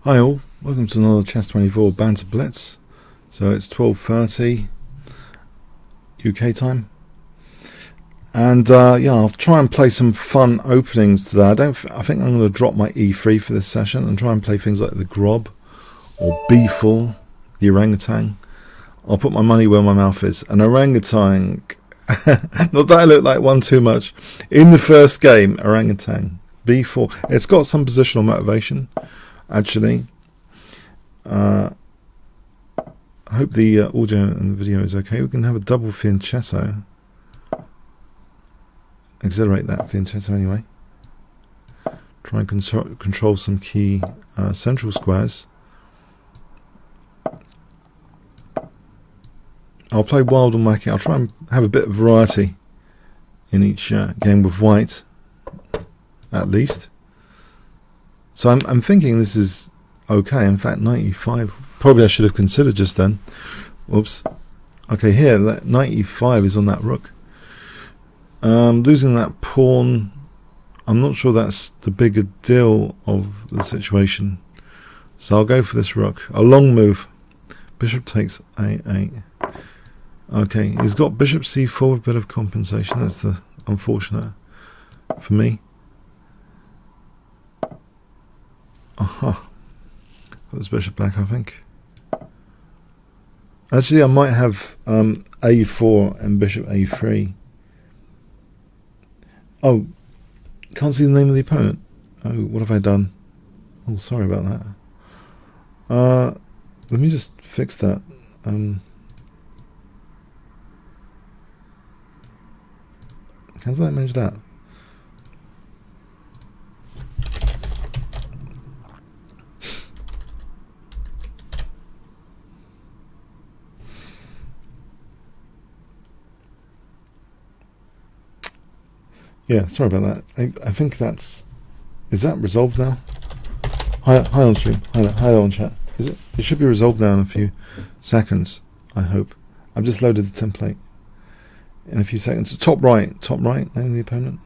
Hi all, welcome to another Chess24 Banter Blitz. So it's 12:30 UK time, and yeah, I'll try and play some fun openings today. I think I'm going to drop my E3 for this session and try and play things like the Grob or B4, the Orangutan. I'll put my money where my mouth is. An orangutan, not that I look like one too much. In the first game, orangutan, B4. It's got some positional motivation. Actually, I hope the audio and the video is okay. We can have a double fianchetto. Accelerate that fianchetto anyway. Try and control some key central squares. I'll play wild and wacky. I'll try and have a bit of variety in each game with white, at least. So I'm thinking this is okay. In fact, 95 probably I should have considered just then. Oops. Okay, here that 95 is on that rook. Losing that pawn, I'm not sure that's the bigger deal of the situation. So I'll go for this rook. A long move. Bishop takes a8. Okay, he's got bishop c4 with a bit of compensation. That's the unfortunate for me. Aha. Put this bishop back, I think. Actually, I might have a4 and bishop a3. Oh, can't see the name of the opponent. Oh, what have I done? Oh, sorry about that. Let me just fix that. How did I manage that? Yeah, sorry about that. I think that's... Is that resolved now? Hi on stream. Hi on chat. Is it? It should be resolved now in a few seconds, I hope. I've just loaded the template in a few seconds. Top right, name of the opponent.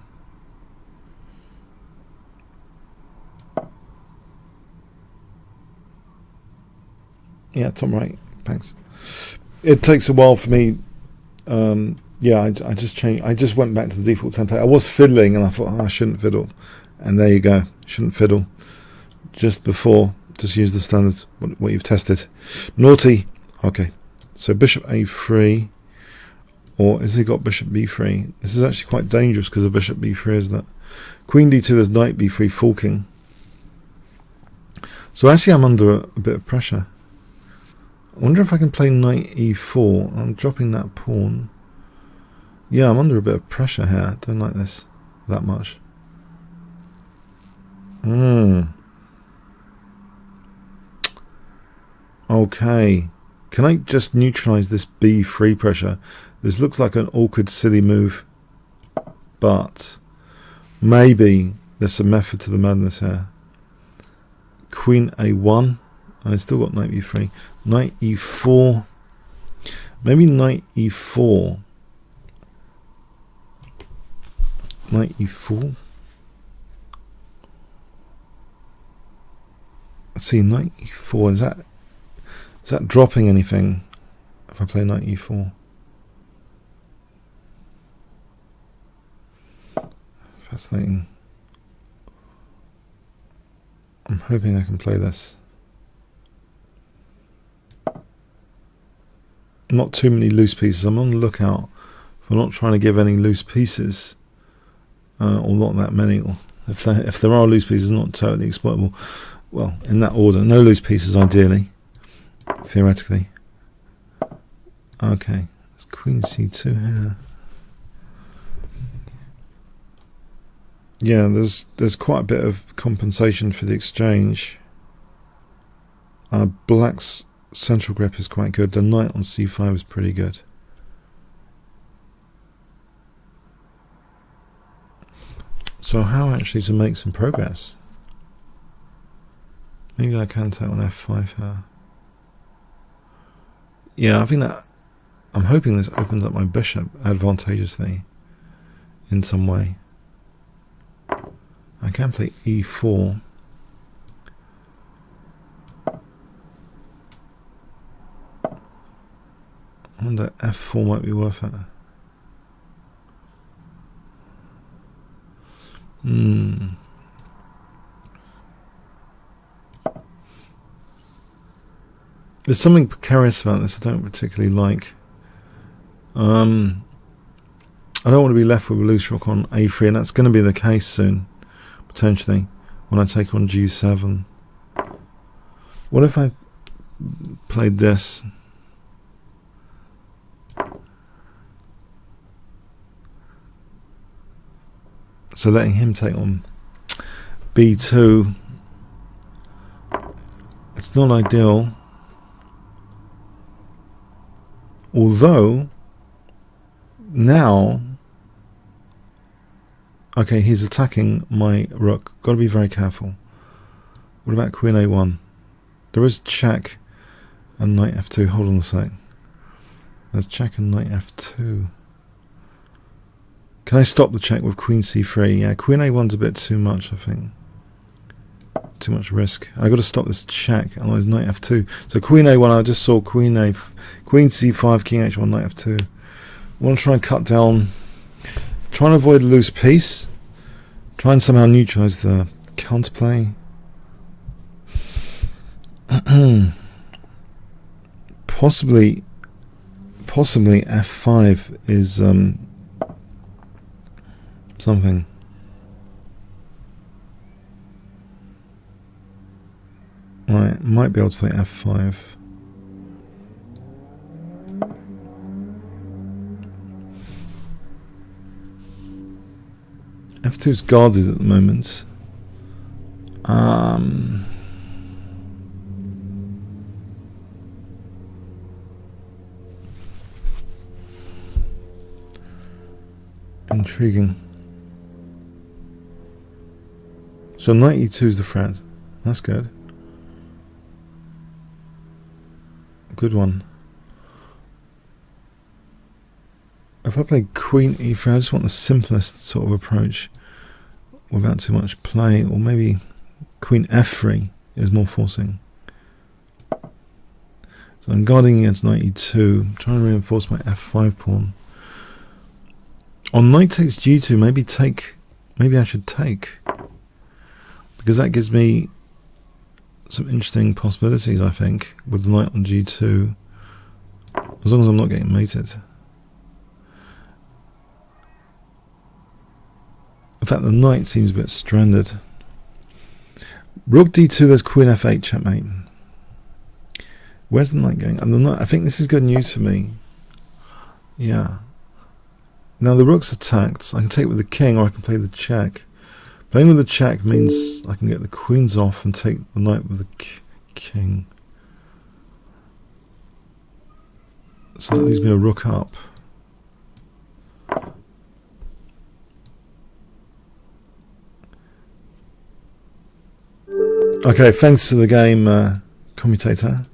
Yeah, top right. Thanks. It takes a while for me. Yeah, I just changed. I just went back to the default template. I was fiddling, and I thought, oh, I shouldn't fiddle. And there you go. Shouldn't fiddle. Just before, just use the standard what you've tested. Naughty. Okay. So bishop a3, or has he got bishop b3? This is actually quite dangerous because of bishop b3, isn't it? Queen d2. There's knight b3 forking. So actually, I'm under a bit of pressure. I wonder if I can play knight e4. I'm dropping that pawn. Yeah, I'm under a bit of pressure here. Don't like this that much. Okay. Can I just neutralize this b3 pressure? This looks like an awkward, silly move. But maybe there's some method to the madness here. Queen a1. I still got knight b3. Knight e4. Maybe knight e4. Knight e4. Let's see, knight e4. Is that dropping anything if I play knight e4? Fascinating. I'm hoping I can play this. Not too many loose pieces. I'm on the lookout for not trying to give any loose pieces. Or not that many, or if there are loose pieces, not totally exploitable. Well, in that order, no loose pieces ideally, theoretically. Okay, there's queen c2 here. Yeah, there's quite a bit of compensation for the exchange. Black's central grip is quite good. The knight on c5 is pretty good. So how actually to make some progress? Maybe I can take on f5 here. Yeah, I think that I'm hoping this opens up my bishop advantageously in some way. I can play e4. I wonder f4 might be worth it. There's something precarious about this I don't particularly like. I don't want to be left with a loose rook on a3, and that's going to be the case soon, potentially, when I take on g7. What if I played this? So letting him take on b2, it's not ideal. Although, now, okay, he's attacking my rook. Got to be very careful. What about queen a1? There is check and knight f2. Hold on a sec. There's check and knight f2. Can I stop the check with queen c3? Yeah, queen a1's a bit too much, I think. Too much risk. I got to stop this check, otherwise knight f2. So queen a1, I just saw queen c5, king h1, knight f2. I want to try and cut down, try and avoid a loose piece, try and somehow neutralize the counterplay. Possibly f5 is something. Right, might be able to play f5. f2 is guarded at the moment. Intriguing. So knight e2 is the threat. That's good. Good one. If I play queen e3, I just want the simplest sort of approach without too much play, or maybe queen f3 is more forcing. So I'm guarding against knight e2, trying to reinforce my f5 pawn. On knight takes g2, maybe I should take, because that gives me some interesting possibilities, I think, with the knight on g2, as long as I'm not getting mated. In fact, the knight seems a bit stranded. Rook d2, there's queen f8, checkmate. Where's the knight going? And the knight, I think this is good news for me. Yeah. Now the rook's attacked. I can take with the king, or I can play the check. Playing with the check means I can get the queens off and take the knight with the king. So that leaves me a rook up. Okay, thanks for the game, commutator.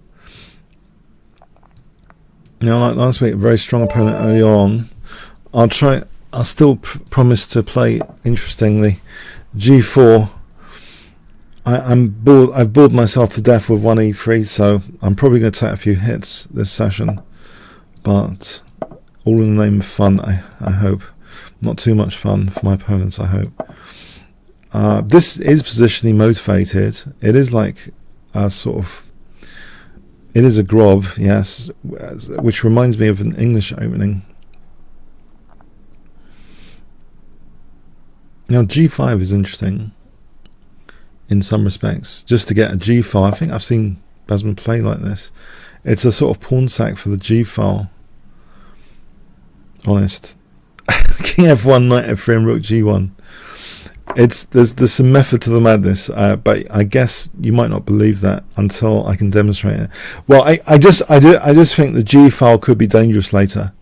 Now, like last week, a very strong opponent early on. I'll still promise to play interestingly. G4. I've bored myself to death with 1e3, so I'm probably going to take a few hits this session. But all in the name of fun, I hope. Not too much fun for my opponents, I hope. This is positionally motivated. It is like a sort of... It is a Grob, yes, which reminds me of an English opening. Now g5 is interesting in some respects. Just to get a g file, I think I've seen Basman play like this. It's a sort of pawn sack for the g file. Honest. King f1, knight f3, and rook g1. There's some method to the madness, but I guess you might not believe that until I can demonstrate it. Well, I just think the g file could be dangerous later.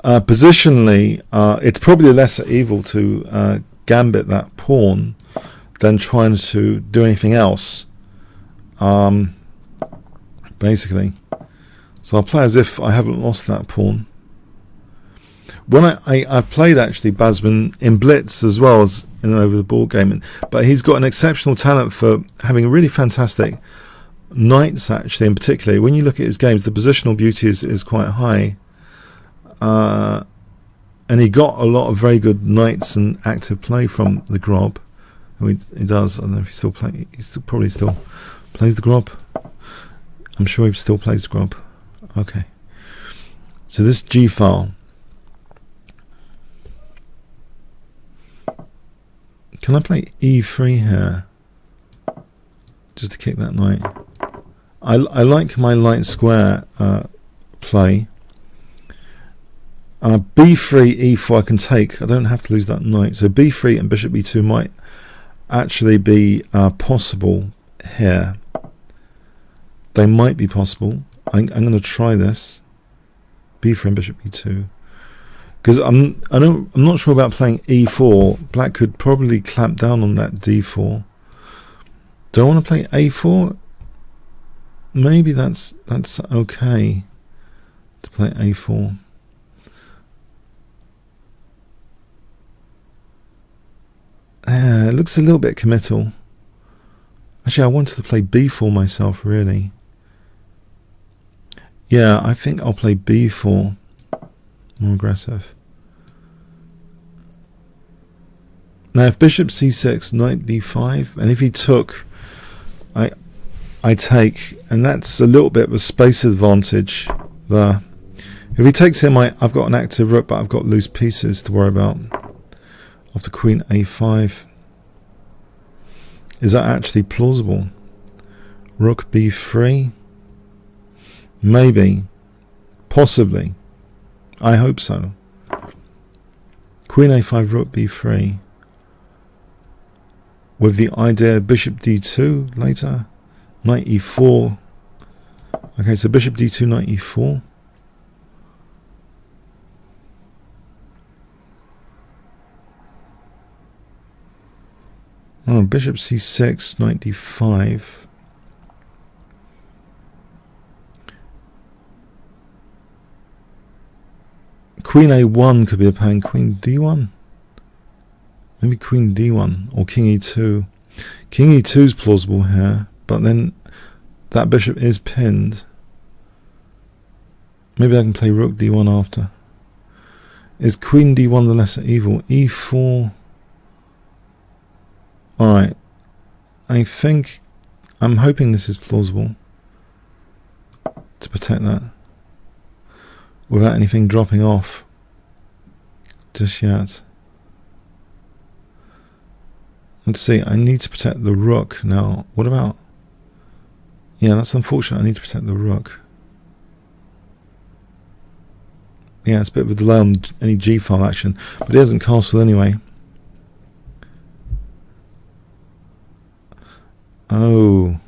Positionally, it's probably lesser evil to gambit that pawn than trying to do anything else, basically. So I'll play as if I haven't lost that pawn. When I've played actually Basman in Blitz as well as in an over the ball game, but he's got an exceptional talent for having really fantastic knights actually. In particular, when you look at his games, the positional beauty is quite high. and he got a lot of very good knights and active play from the Grob. He does. I don't know if he still plays. Probably still plays the Grob. I'm sure he still plays the Grob. Okay. So this G file. Can I play E3 here? Just to kick that knight. I like my light square play. B3, E4 I can take. I don't have to lose that knight. So B3 and bishop B2 might actually be possible here. They might be possible. I'm going to try this. B3 and bishop B2. Because I'm not sure about playing E4. Black could probably clamp down on that D4. Do I want to play A4? Maybe that's okay to play A4. It looks a little bit committal. Actually, I wanted to play B4 myself, really. Yeah, I think I'll play B4. More aggressive. Now, if bishop C6, knight D5, and if he took, I take, and that's a little bit of a space advantage there. If he takes him, I've got an active rook, but I've got loose pieces to worry about. After queen A5. Is that actually plausible? Rook B3? Maybe. Possibly. I hope so. Queen A5, rook B3. With the idea bishop D2 later. Knight E4. Okay, so bishop D2, knight E4. Oh, bishop C6, knight D5. Queen A1 could be a pain. Queen D1? Maybe Queen D1 or King E2. King E2 is plausible here, but then that bishop is pinned. Maybe I can play Rook D1 after. Is Queen D1 the lesser evil? E4. Alright. I'm hoping this is plausible to protect that without anything dropping off just yet. Let's see, I need to protect the rook now. What about... Yeah, that's unfortunate. I need to protect the rook. Yeah, it's a bit of a delay on any G-file action, but he hasn't castled anyway. Oh,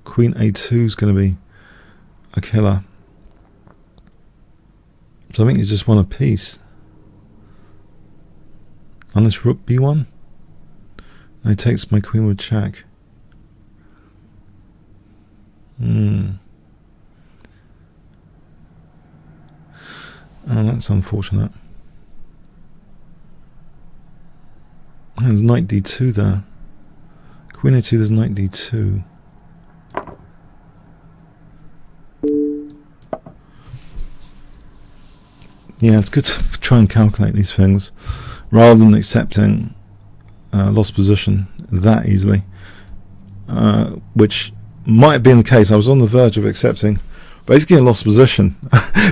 Queen A2 is going to be a killer. So I think he's just won a piece. Unless Rook B1. No, he takes my queen with check. Oh, that's unfortunate. There's knight D2 there. Queen A2, there's knight D2. Yeah, it's good to try and calculate these things rather than accepting lost position that easily, which might have been the case. I was on the verge of accepting basically a lost position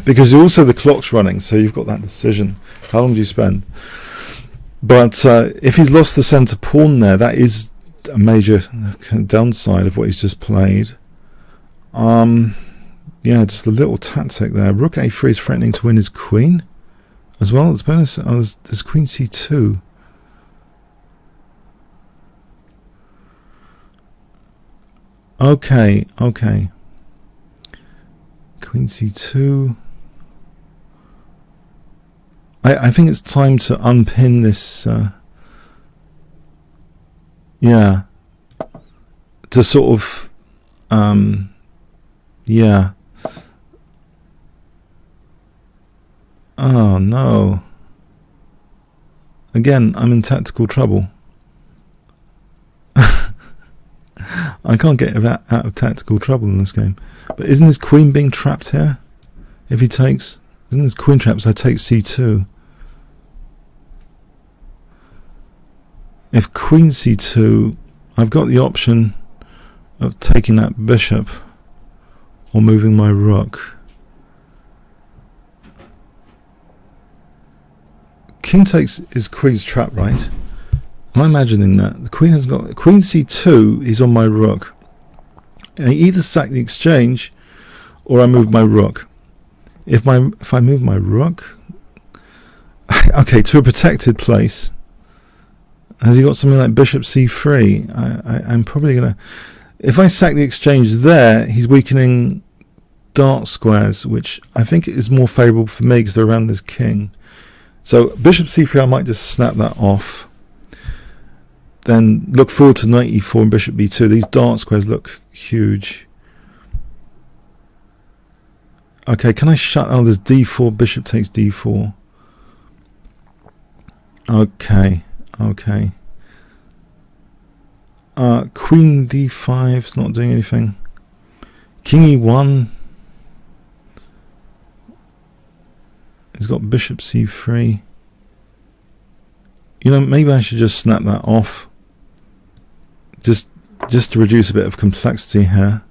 because also the clock's running, so you've got that decision. How long do you spend? But if he's lost the centre pawn there, that is a major downside of what he's just played. Yeah, just a little tactic there. Rook A3 is threatening to win his queen as well. It's bonus. Oh, there's Queen C2. Okay. Queen C2. I think it's time to unpin this. Yeah. To sort of. Yeah. Oh no. Again, I'm in tactical trouble. I can't get out of tactical trouble in this game. But isn't his queen being trapped here? If he takes, in this queen traps, I take c2. If queen c2, I've got the option of taking that bishop or moving my rook. King takes is queen's trap, right? Am I imagining that? The queen has got queen c2 is on my rook. I either sack the exchange or I move my rook. If I move my rook, okay, to a protected place. Has he got something like bishop c3? I'm probably gonna. If I sack the exchange there, he's weakening dark squares, which I think is more favourable for me because they're around this king. So bishop c3, I might just snap that off. Then look forward to knight e4 and bishop b2. These dark squares look huge. Okay, can I shut? Oh, there's d4. Bishop takes d4. Okay. Okay. Queen d5 is not doing anything. King e1. He's got bishop c3. You know, maybe I should just snap that off. Just to reduce a bit of complexity here.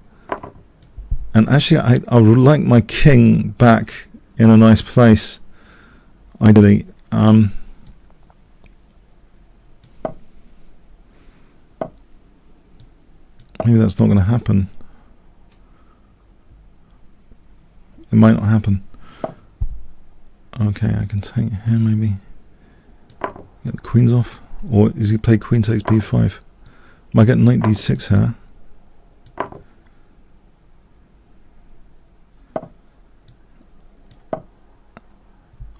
And actually, I would like my king back in a nice place. Ideally. Maybe that's not going to happen. It might not happen. Okay, I can take here maybe. Get the queens off. Or is he play queen takes b5? Might get knight d6 here.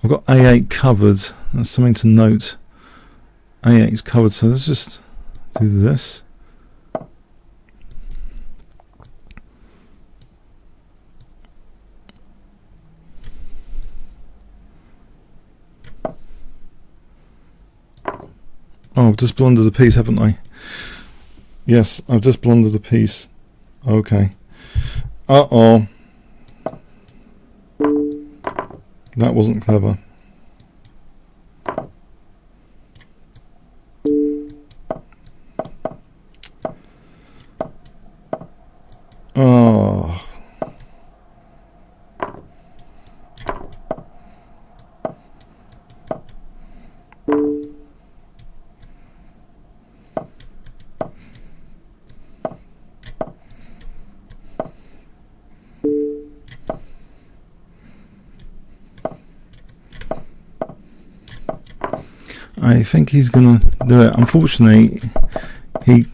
I've got a8 covered. That's something to note. a8 is covered, so let's just do this. Oh, I've just blundered a piece, haven't I? Yes, I've just blundered a piece. Okay. Uh-oh. That wasn't clever. Oh. I think he's gonna do it. Unfortunately, he's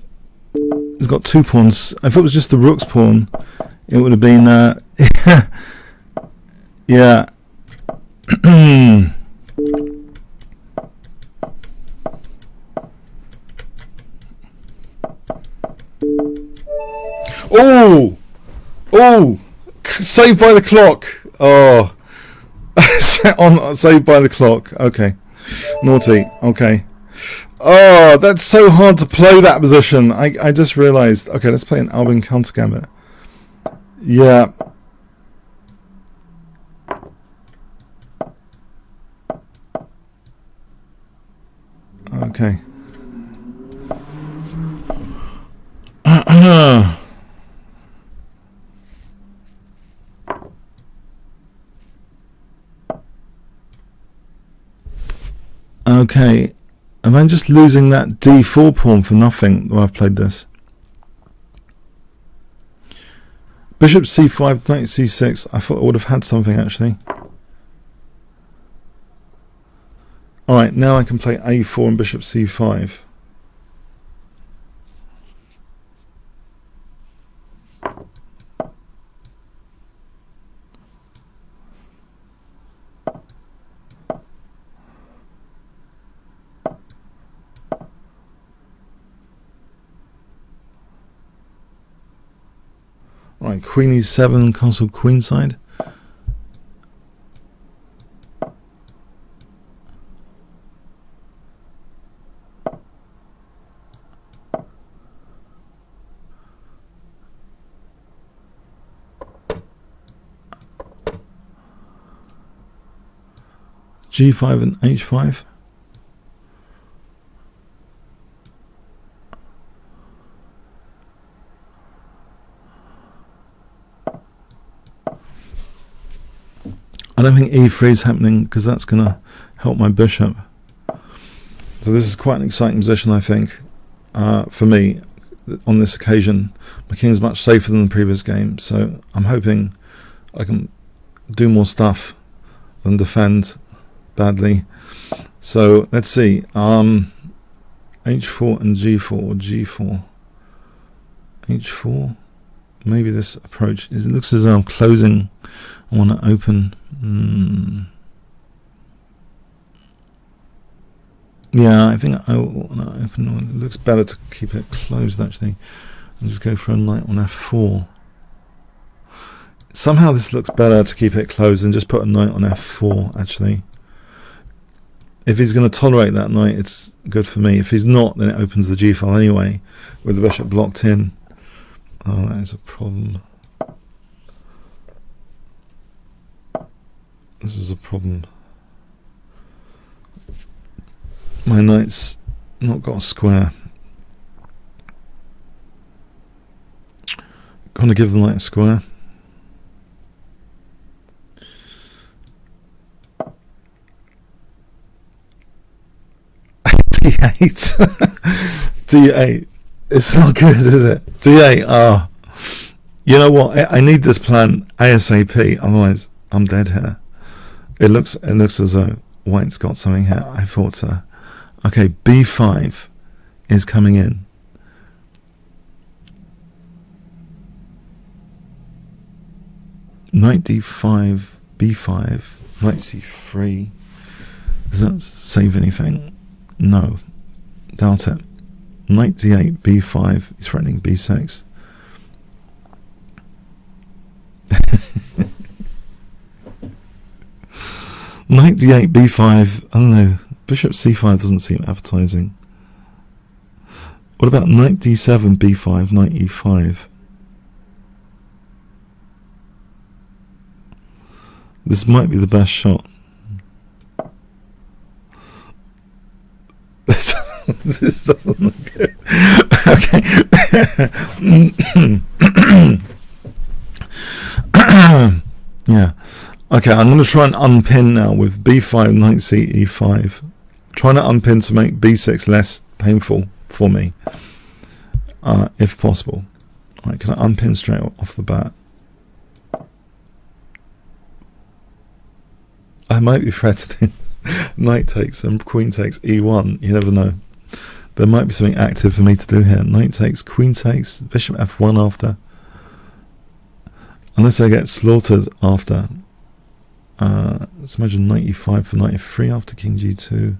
got 2 pawns. If it was just the rook's pawn, it would have been yeah. Oh, saved by the clock. Oh, saved by the clock. Okay. Naughty. Okay. Oh, that's so hard to play that position. I just realised. Okay, let's play an Albin counter-gambit. Yeah. Okay. Okay, am I just losing that d4 pawn for nothing while I've played this? Bishop c5, knight c6. I thought I would have had something actually. Alright, now I can play a4 and bishop c5. Right, queen e7, castle queenside. G5 and H5. I don't think E3 is happening because that's going to help my bishop. So this is quite an exciting position, I think, for me on this occasion. My king's much safer than the previous game, so I'm hoping I can do more stuff than defend badly. So let's see, H4 and G4, or G4, H4. Maybe this approach it looks as though I'm closing. I want to open. Yeah, I think I want to open. It looks better to keep it closed actually. I'll just go for a knight on F4. Somehow this looks better to keep it closed and just put a knight on F4 actually. If he's going to tolerate that knight, it's good for me. If he's not, then it opens the G file anyway, with the bishop blocked in. Oh, that is a problem. This is a problem. My knight's not got a square. Gonna give the knight a square. D8. D8. It's not good, is it? D8. Ah. You know what? I need this plan ASAP. Otherwise, I'm dead here. It looks as though White's got something here. I thought so. Okay, B5 is coming in. Knight D5, B5, Knight C3. Does that save anything? No. Doubt it. Knight D8, B5. He's threatening B6. Knight D8, B5. I don't know. Bishop C5 doesn't seem appetizing. What about Knight D7, B5, Knight E5? This might be the best shot. This doesn't look good. Okay. Yeah. Okay, I'm going to try and unpin now with B5, Knight C, E5. Trying to unpin to make B6 less painful for me, if possible. Alright, can I unpin straight off the bat? I might be threatening. Knight takes and Queen takes E1. You never know. There might be something active for me to do here. Knight takes, Queen takes, Bishop F1 after. Unless I get slaughtered after. Let's imagine Knight E5 for Knight F3 after King G2.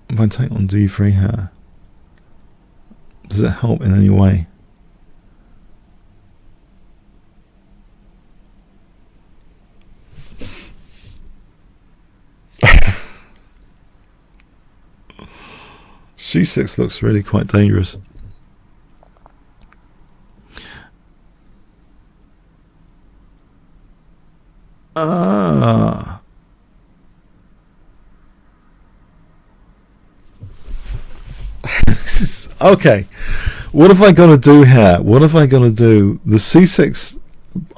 If I take on D3 here, does it help in any way? C6 looks really quite dangerous. Okay, what have I got to do here? What have I got to do? The C6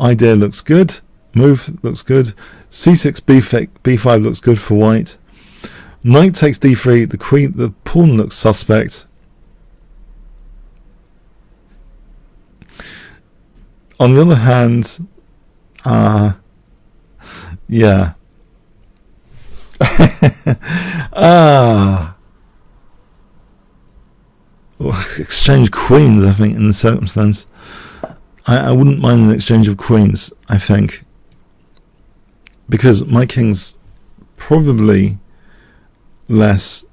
idea looks good. Move looks good. C6 B5 looks good for white. Knight takes D3. The pawn looks suspect. On the other hand, yeah. Exchange queens, I think, in the circumstance. I wouldn't mind an exchange of queens, I think. Because my king's probably less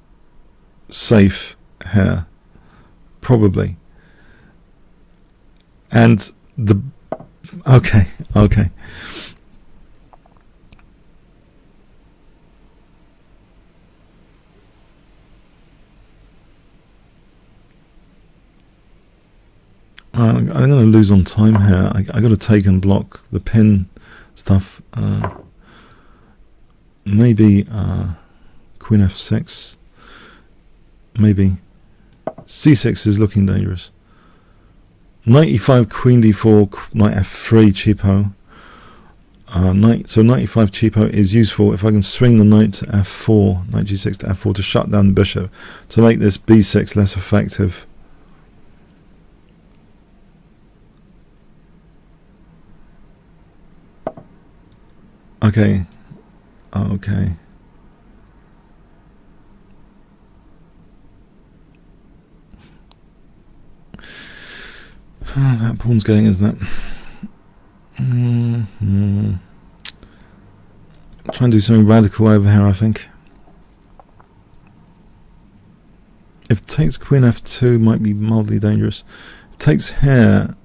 safe here. Probably. And the... Okay. I'm going to lose on time here. I got to take and block the pin stuff. Maybe Queen F6. Maybe C6 is looking dangerous. Knight E5, Queen D4, Knight F3 cheapo. So Knight E5 cheapo is useful if I can swing the knight to F4, Knight G6 to F4 to shut down the bishop, to make this B6 less effective. Okay. Okay. Oh, that pawn's going, isn't it? Try and do something radical over here, I think. If it takes Queen F2, might be mildly dangerous. If it takes here,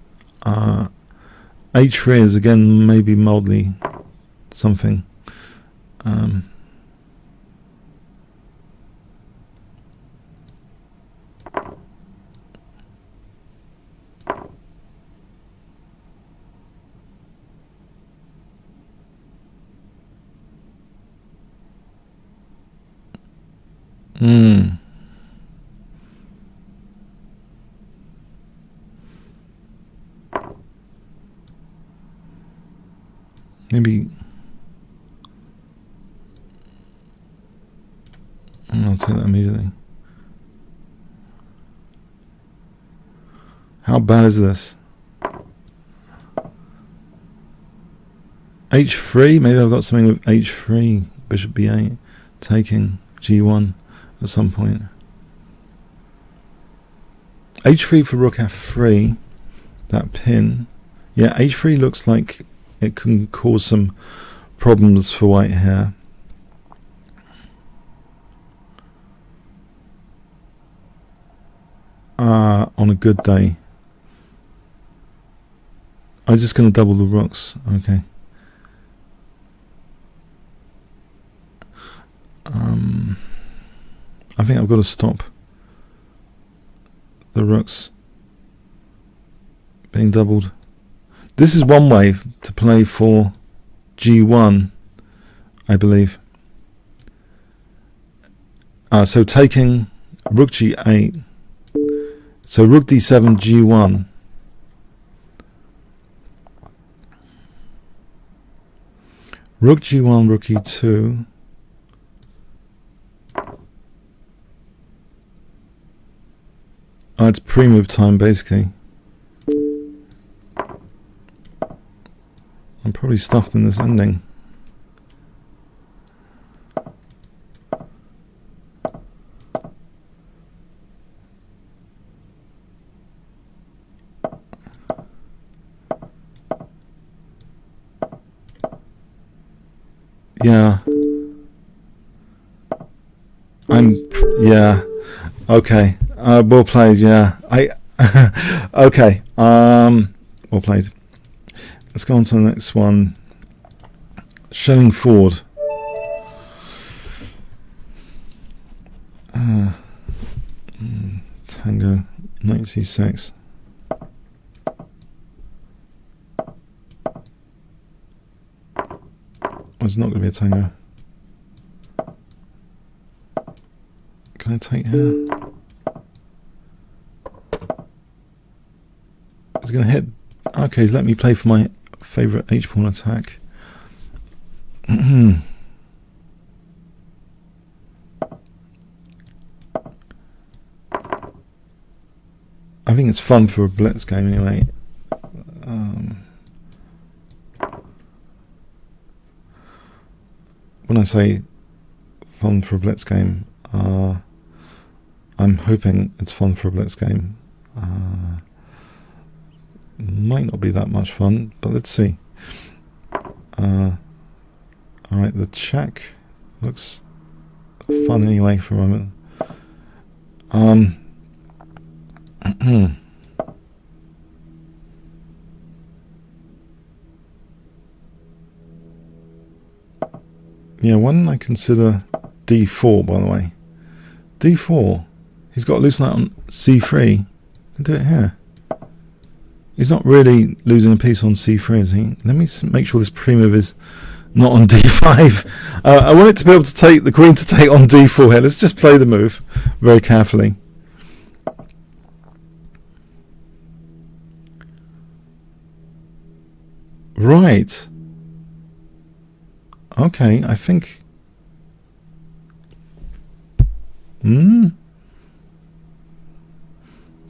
H3 is again maybe mildly something. Maybe I'll take that immediately. How bad is this? H3? Maybe I've got something with H3, Bishop B8, taking G1 at some point. H3 for Rook F3, that pin. Yeah, H3 looks like it can cause some problems for white here. On a good day. I'm just going to double the rooks. Okay. I think I've got to stop the rooks being doubled. This is one way to play for G1, I believe. So taking Rook G8. So Rook D7, G1. Rook G1, Rook E2. It's pre-move time, basically. I'm probably stuffed in this ending. Yeah. Yeah. Okay. Well played, yeah. Okay. Well played. Let's go on to the next one. Shelling Ford. Tango, Knight C6. Oh, it's not going to be a tango. Can I take here? It's going to hit. Okay, he's let me play for my favourite H-pawn attack. I think it's fun for a blitz game anyway. When I say fun for a blitz game, I'm hoping it's fun for a blitz game. Might not be that much fun, but let's see. Alright, the check looks fun anyway for a moment. Yeah, why didn't I consider D4, by the way? D4. He's got a loose knight on C3. Can do it here. He's not really losing a piece on c3, is he? Let me make sure this pre-move is not on d5. I want it to be able to take the queen to take on d4 here. Let's just play the move very carefully. Right. Okay, I think...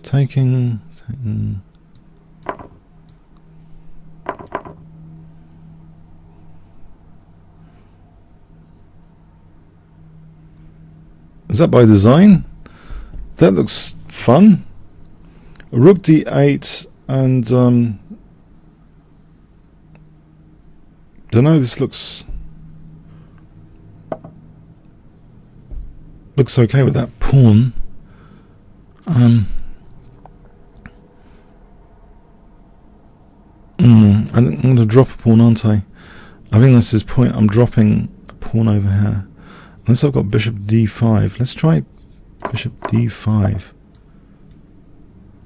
Taking... Is that by design? That looks fun. Rook d8 and don't know, this looks okay with that pawn. I'm going to drop a pawn, aren't I? I think that's his point. I'm dropping a pawn over here. Unless I've got bishop d5. Let's try bishop d5.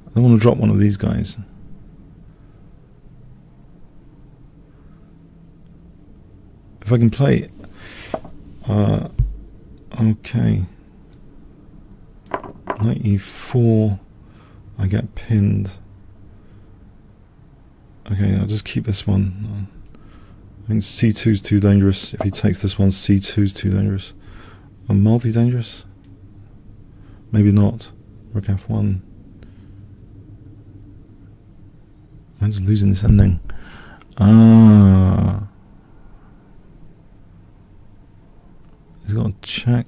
I don't want to drop one of these guys. If I can play... okay. Knight e4. I get pinned. Okay, I'll just keep this one. I think c2 is too dangerous. If he takes this one, c2 is too dangerous. Multi-dangerous? Maybe not. Rook f1. I'm just losing this ending. He's got a check.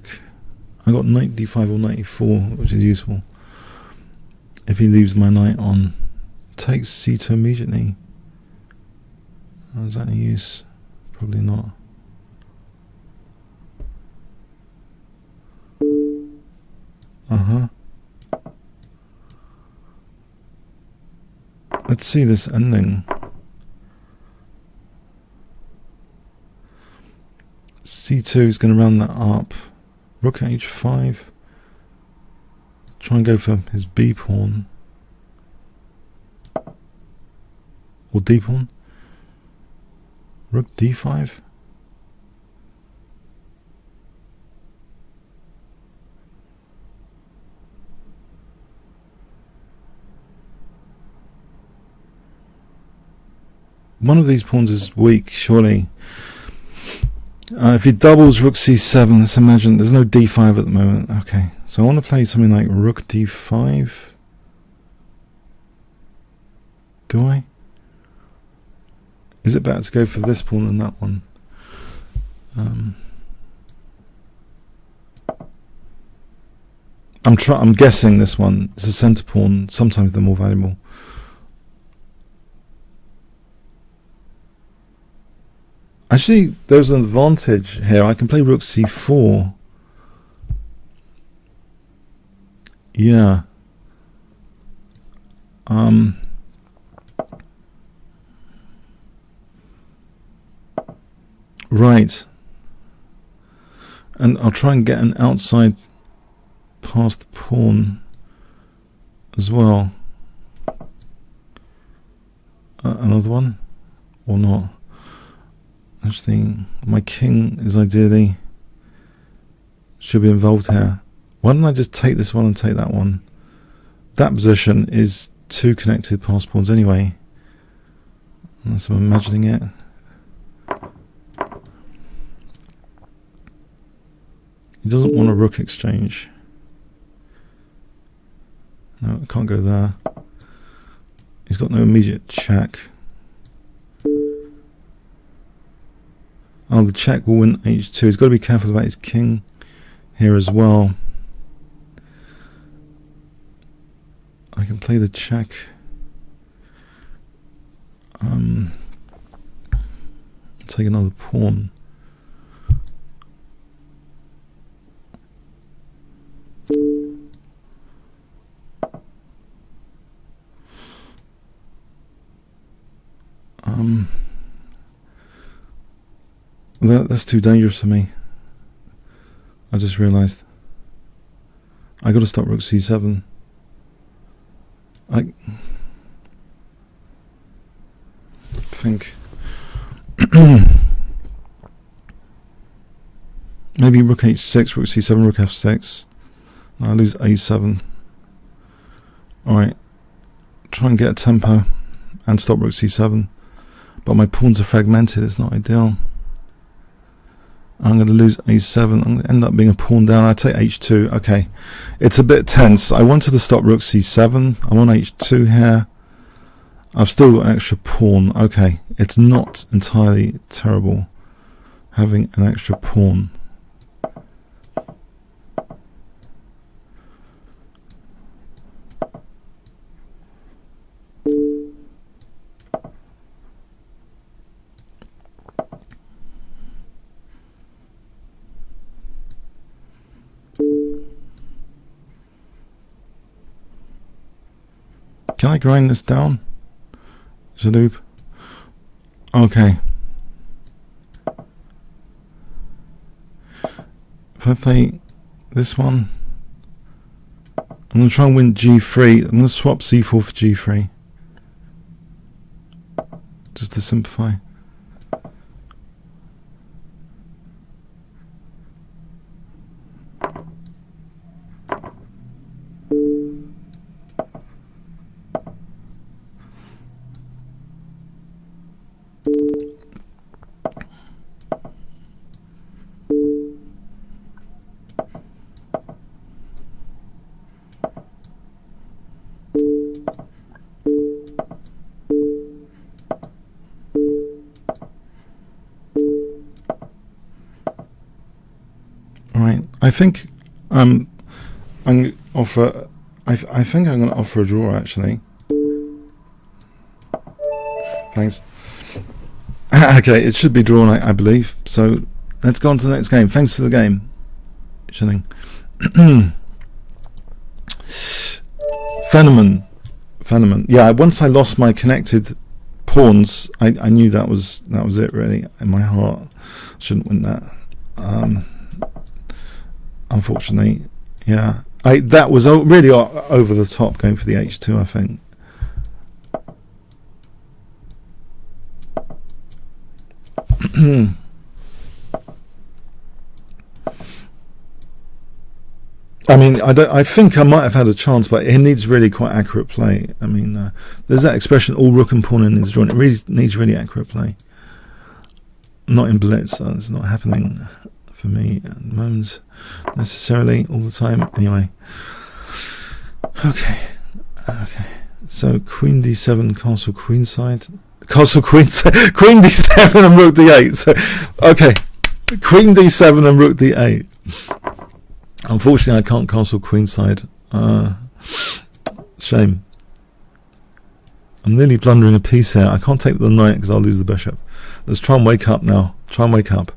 I got knight d5 or knight e4, which is useful. If he leaves my knight on, takes c2 immediately. Is that any use? Probably not. Let's see this ending. c2 is going to round that up. Rook h5. Try and go for his b pawn. Or d pawn. Rook d5. One of these pawns is weak, surely. If he doubles rook c7, let's imagine there's no d5 at the moment. Okay, so I want to play something like rook d5. Do I? Is it better to go for this pawn than that one? I'm guessing this one is a center pawn. Sometimes they're more valuable. Actually, there's an advantage here. I can play rook c4. Yeah. Right. And I'll try and get an outside past the pawn as well. Another one? Or not? Actually, my king is ideally should be involved here. Why don't I just take this one and take that one? That position is two connected past pawns anyway, unless I'm imagining it. He doesn't want a rook exchange. No, I can't go there. He's got no immediate check. Oh, the check will win h2. He's got to be careful about his king here as well. I can play the check. Take another pawn. That's too dangerous for me. I just realised. I got to stop rook c7. think. Maybe rook h6, rook c7, rook f6. I lose a7. Alright. Try and get a tempo and stop rook c7. But my pawns are fragmented, it's not ideal. I'm going to lose a7. I'm going to end up being a pawn down. I take h2. Okay. It's a bit tense. I wanted to stop rook c7. I'm on h2 here. I've still got an extra pawn. Okay. It's not entirely terrible having an extra pawn. Can I grind this down? Zaloop. Okay. If I play this one, I'm going to try and win g3. I'm going to swap c4 for g3. Just to simplify. I think I'm going to offer. I think I'm going to offer a draw actually. Thanks. Okay, it should be drawn, I believe. So let's go on to the next game. Thanks for the game, Shilling. Phenomenon. Yeah, once I lost my connected pawns, I knew that was it really. In my heart, shouldn't win that. Unfortunately, yeah. That was really over the top going for the h2, I think. I mean, I think I might have had a chance, but it needs really quite accurate play. I mean, there's that expression, all rook and pawn in is drawn. It really needs really accurate play. Not in Blitz, so it's not happening for me at the moment necessarily all the time. Anyway, okay. So queen d7, castle queenside, queen d7 and rook d8. So okay, queen d7 and rook d8. Unfortunately, I can't castle queenside. Shame. I'm nearly blundering a piece here. I can't take the knight because I'll lose the bishop. Let's try and wake up now. Try and wake up.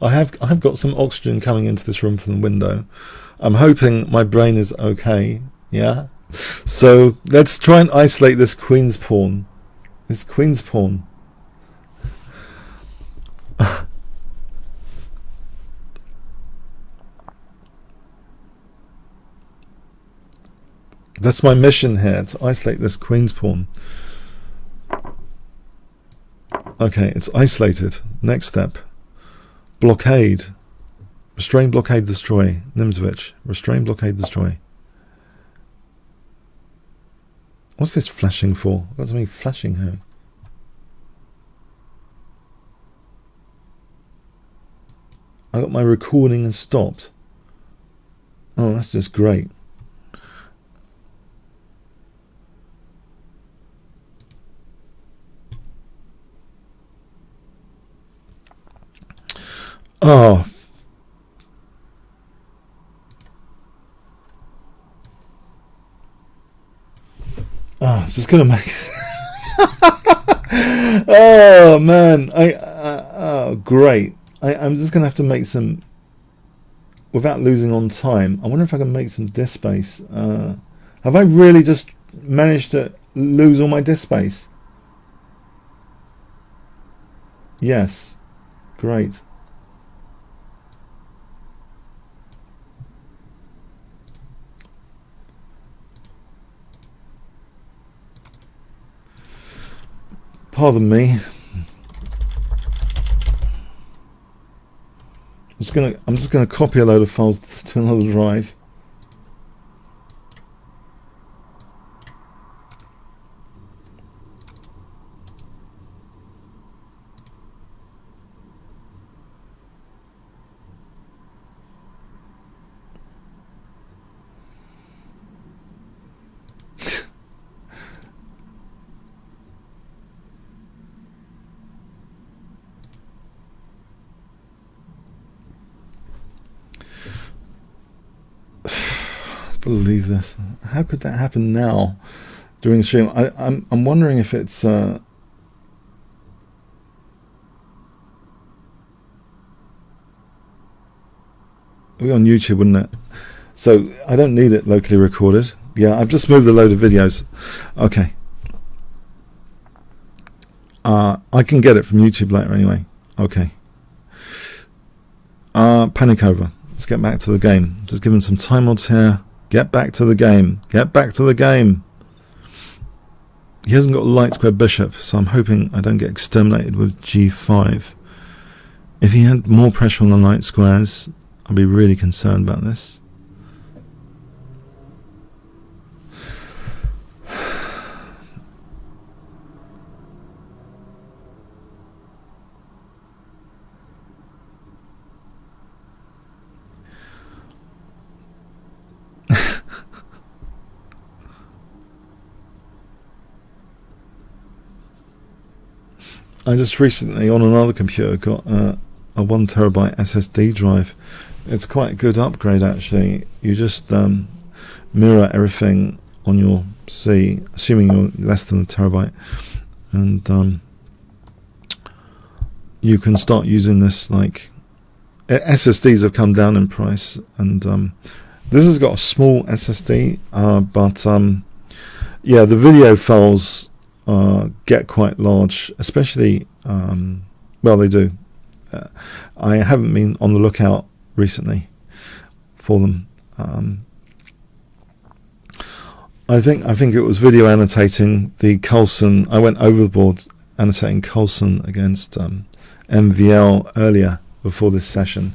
I've got some oxygen coming into this room from the window. I'm hoping my brain is okay. Yeah. So let's try and isolate this queen's pawn. That's my mission here, to isolate this queen's pawn. Okay, it's isolated. Next step. Blockade. Restrain, blockade, destroy. Nimzovich. Restrain, blockade, destroy. What's this flashing for? I've got something flashing here. I got my recording and stopped. Oh, that's just great. Oh. Oh, just gonna make. Oh man, oh great. I'm just gonna have to make some, without losing on time. I wonder if I can make some disk space. Have I really just managed to lose all my disk space? Yes, great. Pardon me. I'm just gonna copy a load of files to another drive. Believe this. How could that happen now during the stream? I'm wondering if it's it'll be on YouTube, wouldn't it? So I don't need it locally recorded. Yeah, I've just moved a load of videos. Okay. I can get it from YouTube later anyway. Okay. Panic over. Let's get back to the game. Just giving some time odds here. Get back to the game. Get back to the game. He hasn't got a light square bishop, so I'm hoping I don't get exterminated with g5. If he had more pressure on the light squares, I'd be really concerned about this. I just recently on another computer got a 1 terabyte SSD drive. It's quite a good upgrade actually. You just mirror everything on your C, assuming you're less than a terabyte, and you can start using this. Like SSDs have come down in price, and this has got a small SSD, but yeah, the video files get quite large, especially well, they do. I haven't been on the lookout recently for them. I think it was video annotating the Coulson. I went overboard annotating Coulson against MVL earlier before this session,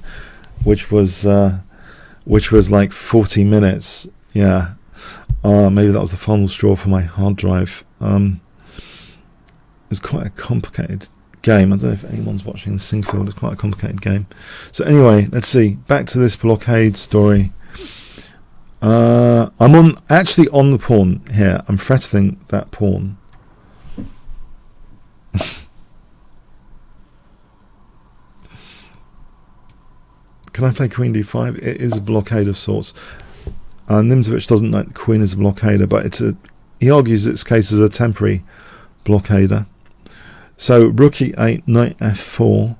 which was like 40 minutes. Yeah, maybe that was the final straw for my hard drive. It was quite a complicated game. I don't know if anyone's watching the Singfield. It's quite a complicated game. So anyway, let's see. Back to this blockade story. I'm actually on the pawn here. I'm threatening that pawn. Can I play queen d5? It is a blockade of sorts. Nimzovich doesn't like the queen as a blockader, but he argues its case as a temporary blockader. So rook e8, knight f4,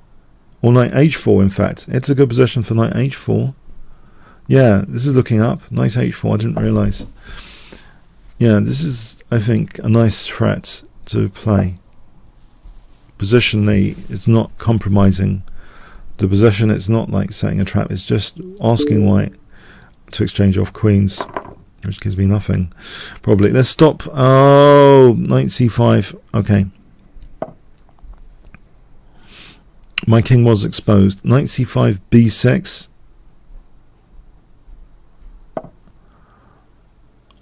or knight h4 in fact. It's a good position for knight h4. Yeah, this is looking up. Knight h4, I didn't realise. Yeah, this is, I think, a nice threat to play. Positionally, it's not compromising the position. It's not like setting a trap. It's just asking white to exchange off queens, which gives me nothing, probably. Let's stop. Oh, knight c5. Okay. My king was exposed. Knight c5, b6.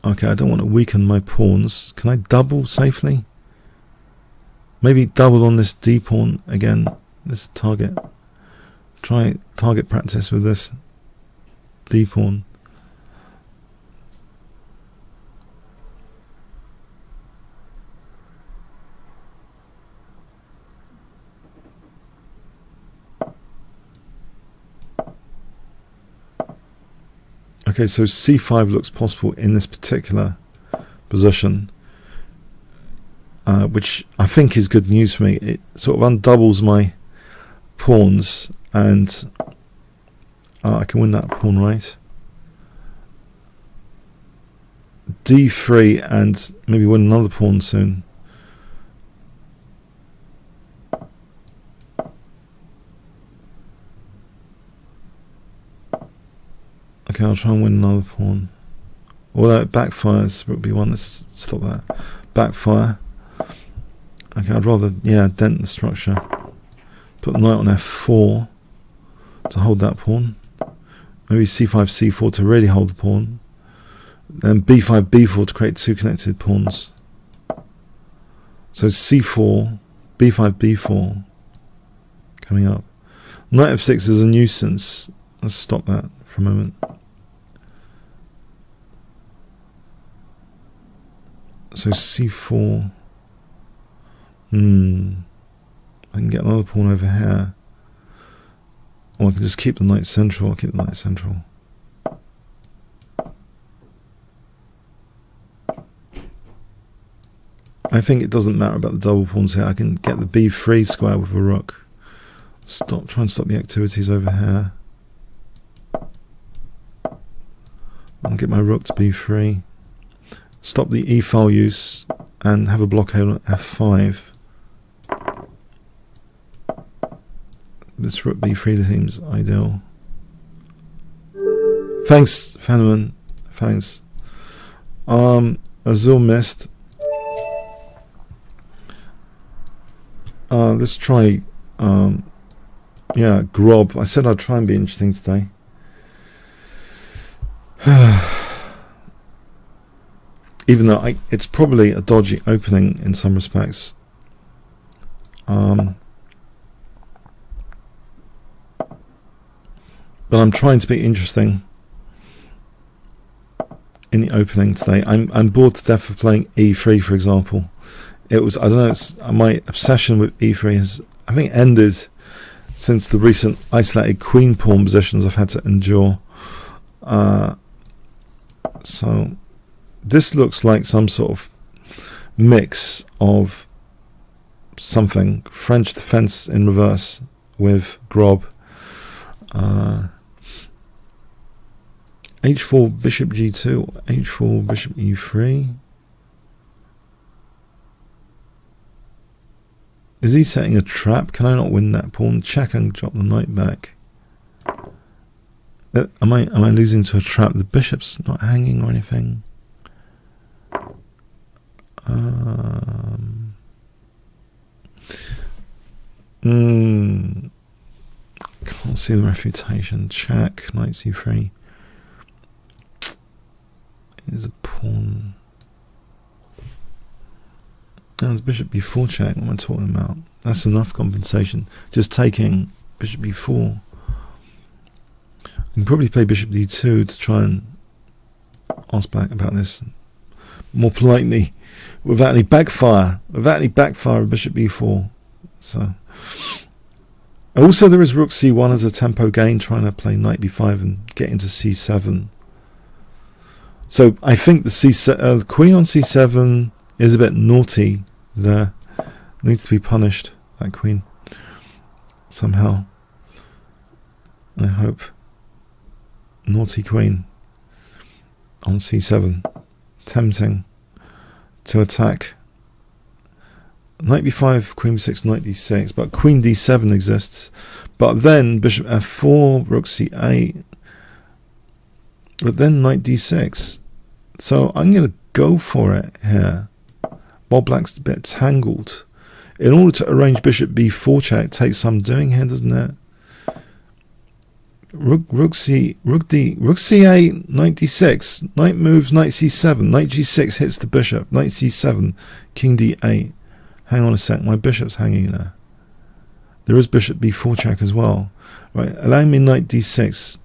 Okay, I don't want to weaken my pawns. Can I double safely? Maybe double on this d pawn again. This target. Try target practice with this d pawn. Okay, so c5 looks possible in this particular position, which I think is good news for me. It sort of undoubles my pawns, and I can win that pawn, right? d3 and maybe win another pawn soon. Okay, I'll try and win another pawn. Although it backfires, rook b1, let's stop that. Backfire. Okay, I'd rather, yeah, dent the structure. Put the knight on f4 to hold that pawn. Maybe c5, c4 to really hold the pawn. Then b5, b4 to create two connected pawns. So c4, b5, b4 coming up. Knight f6 is a nuisance. Let's stop that for a moment. So c4. I can get another pawn over here. Or I can just keep the knight central. I'll keep the knight central. I think it doesn't matter about the double pawns here. I can get the b3 square with a rook. Try and stop the activities over here. I'll get my rook to b3. Stop the e-file use and have a blockade on f5. This rook b3 seems ideal. Thanks, Fenneman. Thanks. Azul missed. Let's try. Yeah, Grob. I said I'd try and be interesting today. Even though it's probably a dodgy opening in some respects. But I'm trying to be interesting in the opening today. I'm bored to death of playing e3, for example. It was, I don't know, my obsession with e3 has, I think, ended since the recent isolated queen pawn positions I've had to endure. So this looks like some sort of mix of something. French defense in reverse with Grob. H4 bishop g2, h4 bishop e3. Is he setting a trap? Can I not win that pawn? Check and drop the knight back. Am I losing to a trap? The bishop's not hanging or anything. Can't see the refutation. Check, knight c3. There's a pawn. And it's bishop b4 check. What am I talking about? That's enough compensation. Just taking bishop b4. I can probably play bishop d2 to try and ask back about this more politely, without any backfire. Without any backfire of bishop b4. So also there is rook c1 as a tempo gain, trying to play knight b5 and get into c7. So I think the queen on c7 is a bit naughty there. Needs to be punished, that queen, somehow. I hope. Naughty queen on c7. Tempting to attack. Knight b5, queen b6, knight d6, but queen d7 exists. But then bishop f4, rook c8, but then knight d6. So I'm going to go for it here. While black's a bit tangled. In order to arrange bishop b4 check, it takes some doing here, doesn't it? Rook c8, knight d6, knight moves, knight c7, knight g6 hits the bishop, knight c7, king d8. Hang on a sec, my bishop's hanging there. There is bishop b4 check as well. Right, allowing me knight d6.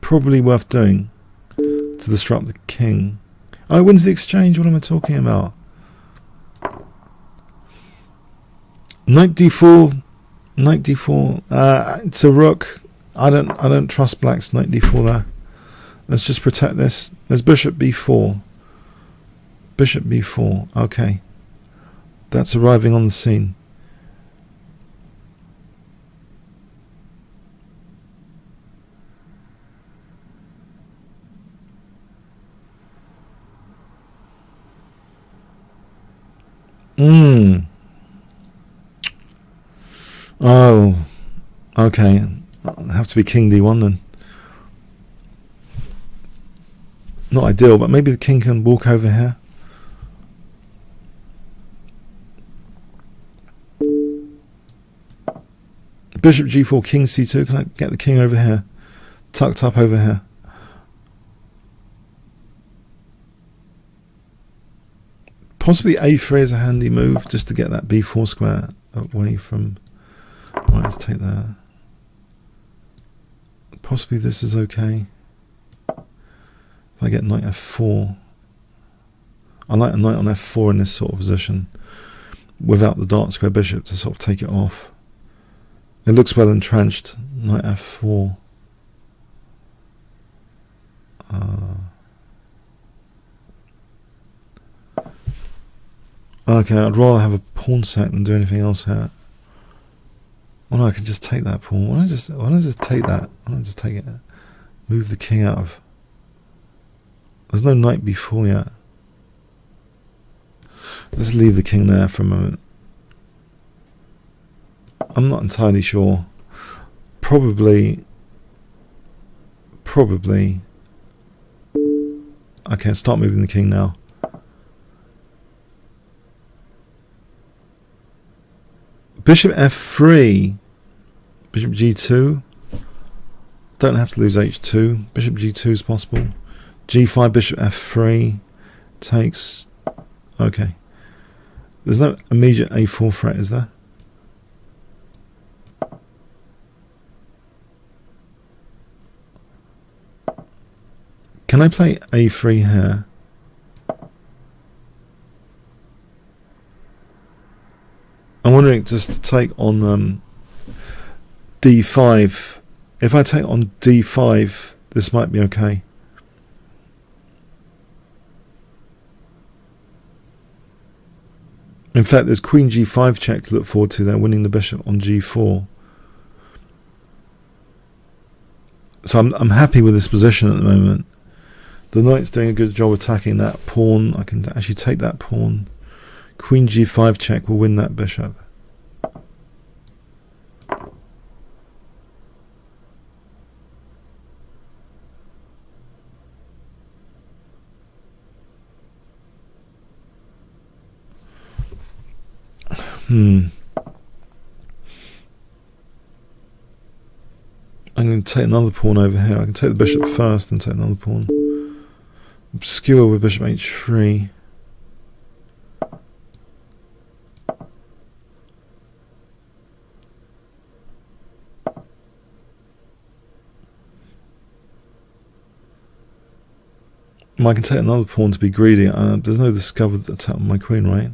Probably worth doing to disrupt the king. Oh, it wins the exchange. What am I talking about? Knight d4, knight d4. It's a rook. I don't trust black's knight d4 there. Let's just protect this. There's bishop b4. Bishop b4. Okay, that's arriving on the scene. Oh, okay. It'll have to be king d1 then. Not ideal, but maybe the king can walk over here. Bishop g4, king c2. Can I get the king over here? Tucked up over here. Possibly a3 is a handy move, just to get that b4 square away from... Right, let's take that. Possibly this is okay. If I get knight f4. I like a knight on f4 in this sort of position, without the dark square bishop to sort of take it off. It looks well entrenched. Knight f4. Okay, I'd rather have a pawn sack than do anything else here. Well, no, I can just take that pawn. Why don't I just take that? Why don't I just take it? Move the king out of... There's no knight before yet. Let's leave the king there for a moment. I'm not entirely sure. Probably. Okay, start moving the king now. Bishop f3. Bishop g2. Don't have to lose h2. Bishop g2 is possible. g5, bishop f3. Takes. Okay. There's no immediate a4 threat, is there? Can I play a3 here? I'm wondering just to take on d5. If I take on d5, this might be okay. In fact, there's queen g5 check to look forward to there, winning the bishop on g4. So I'm happy with this position at the moment. The knight's doing a good job attacking that pawn. I can actually take that pawn. Queen g5 check will win that bishop. I'm going to take another pawn over here. I can take the bishop first and take another pawn. Obscure with bishop h3. I can take another pawn to be greedy. There's no discovered attack on my queen, right?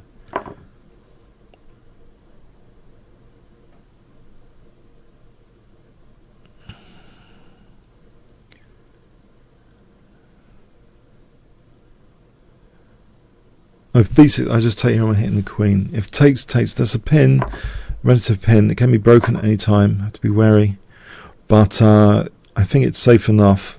If beats it, I just take here. I'm hitting the queen. If takes, that's a pin, relative pin. It can be broken at any time. Have to be wary, but I think it's safe enough.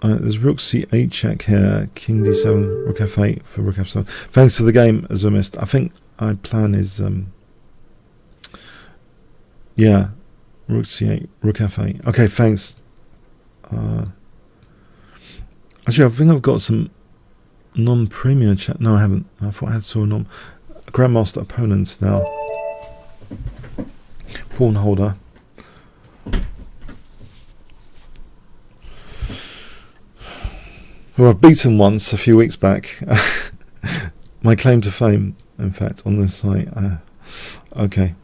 There's rook c8 check here. King d7, rook f8 for rook f7. Thanks to the game, as I missed. I think my plan is yeah, rook c8, rook f8. Okay, thanks. Actually, I think I've got some non-premium chat. No, I haven't. I thought I had some Grandmaster opponents now. Pawn holder. Who I've beaten once a few weeks back. My claim to fame, in fact, on this site. Okay.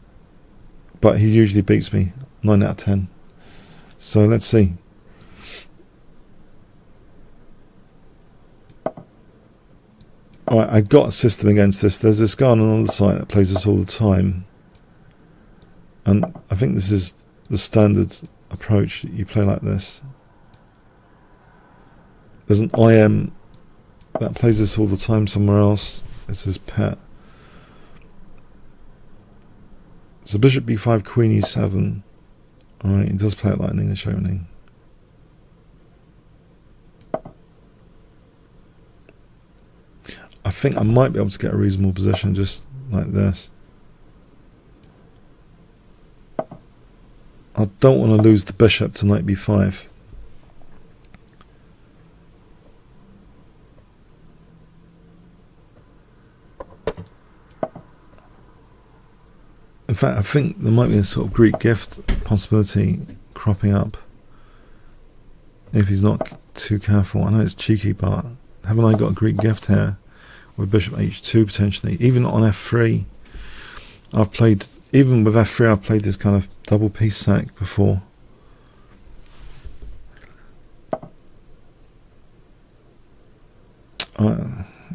But he usually beats me 9 out of 10. So let's see. Alright, I got a system against this. There's this guy on another site that plays this all the time. And I think this is the standard approach. You play like this. There's an IM that plays this all the time somewhere else. It's his pet. So bishop b5, queen e7. Alright, he does play it like an English opening. I think I might be able to get a reasonable position just like this. I don't want to lose the bishop to knight b5. fact, I think there might be a sort of Greek gift possibility cropping up if he's not too careful. I know it's cheeky, but haven't I got a Greek gift here with bishop h2 potentially? Even on f3, I've played, even with f3, I've played this kind of double piece sack before.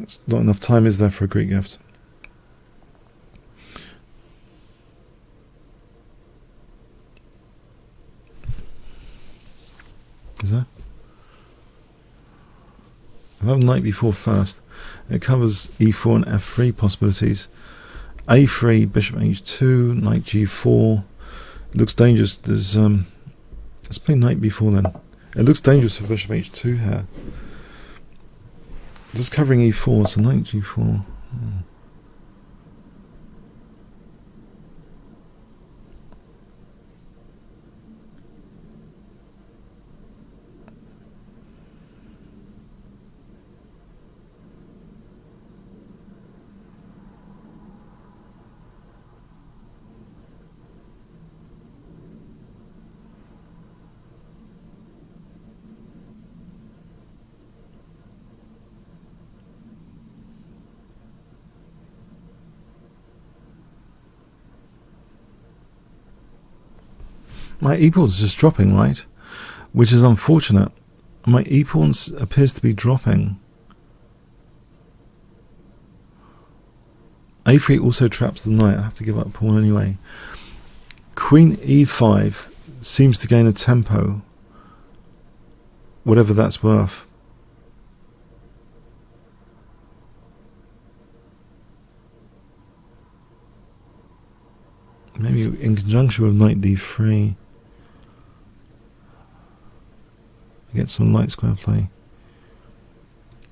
It's not enough time, is there, for a Greek gift? Is there? I have knight b4 first. It covers e4 and f3 possibilities. a3, bishop h2, knight g4. It looks dangerous. There's let's play knight b4 then. It looks dangerous for bishop h2 here. Just covering e4, so knight g4. My e-pawn is just dropping, right? Which is unfortunate. My e-pawn appears to be dropping. a3 also traps the knight. I have to give up a pawn anyway. Queen e5 seems to gain a tempo, whatever that's worth. Maybe in conjunction with knight d3. Get some light square play.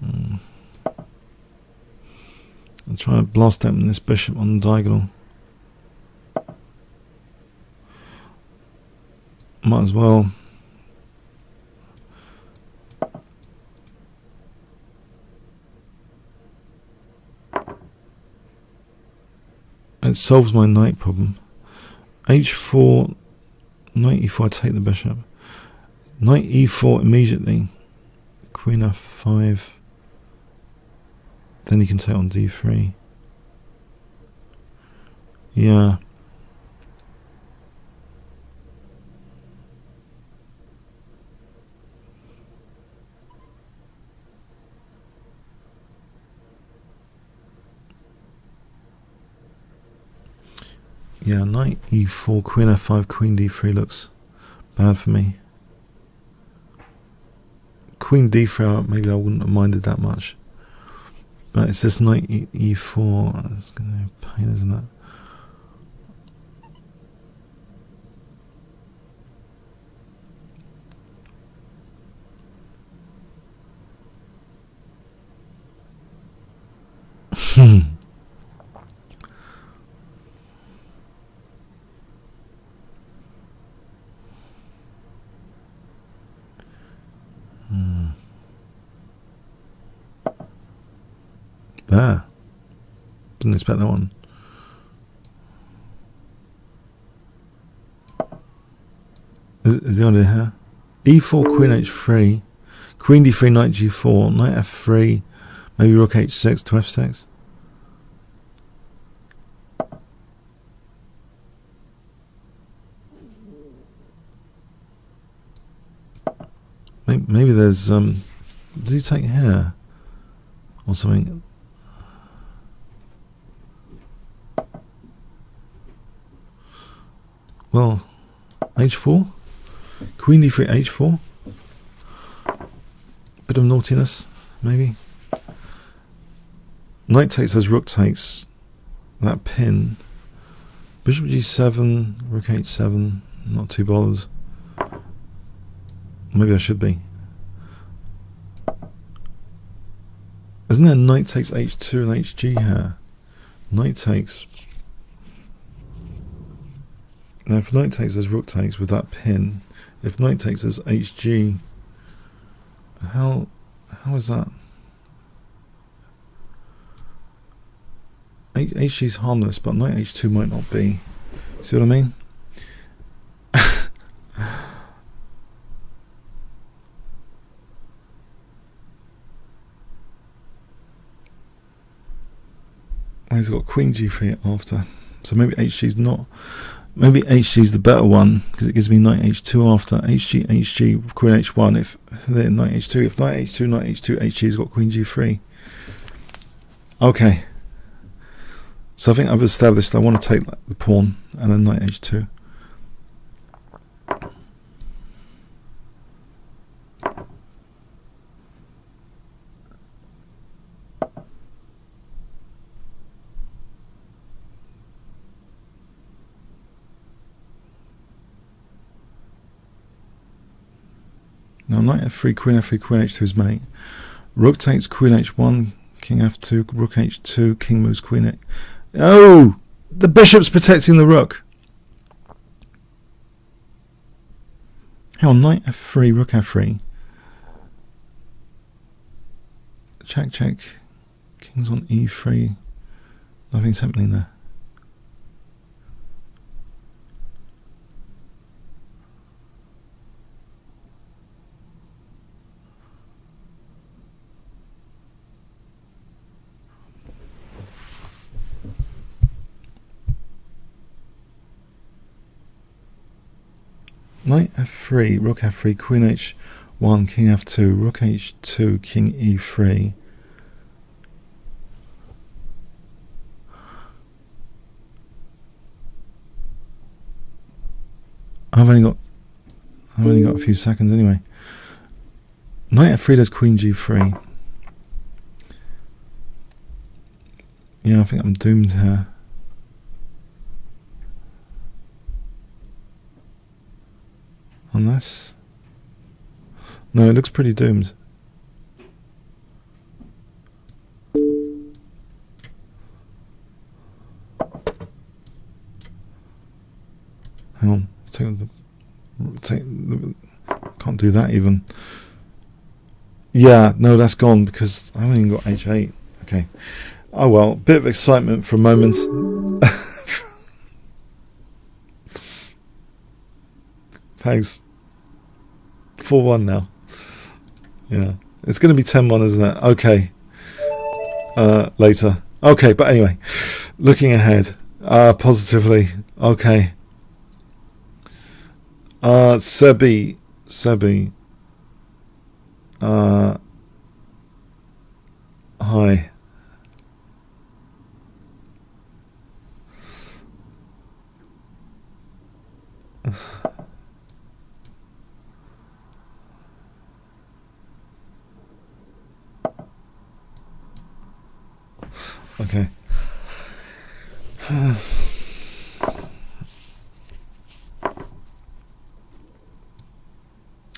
I'm trying to blast open this bishop on the diagonal. Might as well. It solves my knight problem. h4, knight e4, I take the bishop. Knight e4 immediately. Queen f5. Then he can take on d3. Yeah. Yeah, knight e4, queen f5, queen d3 looks bad for me. Queen d3, maybe I wouldn't have minded that much. But it's this knight e4. It's going to be a pain, isn't it? There. Didn't expect that one. Is the idea here? e4, queen h3, queen d3, knight g4, knight f3, maybe rook h6 to f6. Maybe there's does he take here or something? Well, h4, queen d3, h4. Bit of naughtiness, maybe. Knight takes as rook takes. That pin. Bishop g7, rook h7. Not too bothered. Maybe I should be. Isn't there knight takes h2 and hg here? Knight takes. Now if knight takes as rook takes with that pin, if knight takes as hg, how is that? Hg is harmless, but knight h2 might not be. See what I mean? He's got Queen G3 after, so maybe HG's not. Maybe HG's the better one because it gives me Knight H2 after. HG, Queen H1. If they're Knight H2, if Knight H2, Knight H2, HG's got Queen G3. Okay. So I think I've established I want to take the pawn and then Knight H2. Now Knight F3, Queen F3, Queen H2 is mate. Rook takes Queen H1, King F2, Rook H2, King moves Queen H. Oh! The bishop's protecting the rook. Hang on, Knight F3, Rook F3. Check, check. King's on E3. Nothing's happening there. Knight F3, Rook F3, Queen H1, King F2, Rook H2, King E3. I've only got a few seconds anyway. Knight F3 does Queen G3. Yeah, I think I'm doomed here. Unless... No, it looks pretty doomed. Hang on. Can't do that even. Yeah, no, that's gone because I haven't even got H8. Okay. Oh well, bit of excitement for a moment. Thanks. 4-1 now. Yeah. It's going to be 10-1, isn't it? Okay. Later. Okay, but anyway. Looking ahead. Positively. Okay. Sebi. Hi. Okay.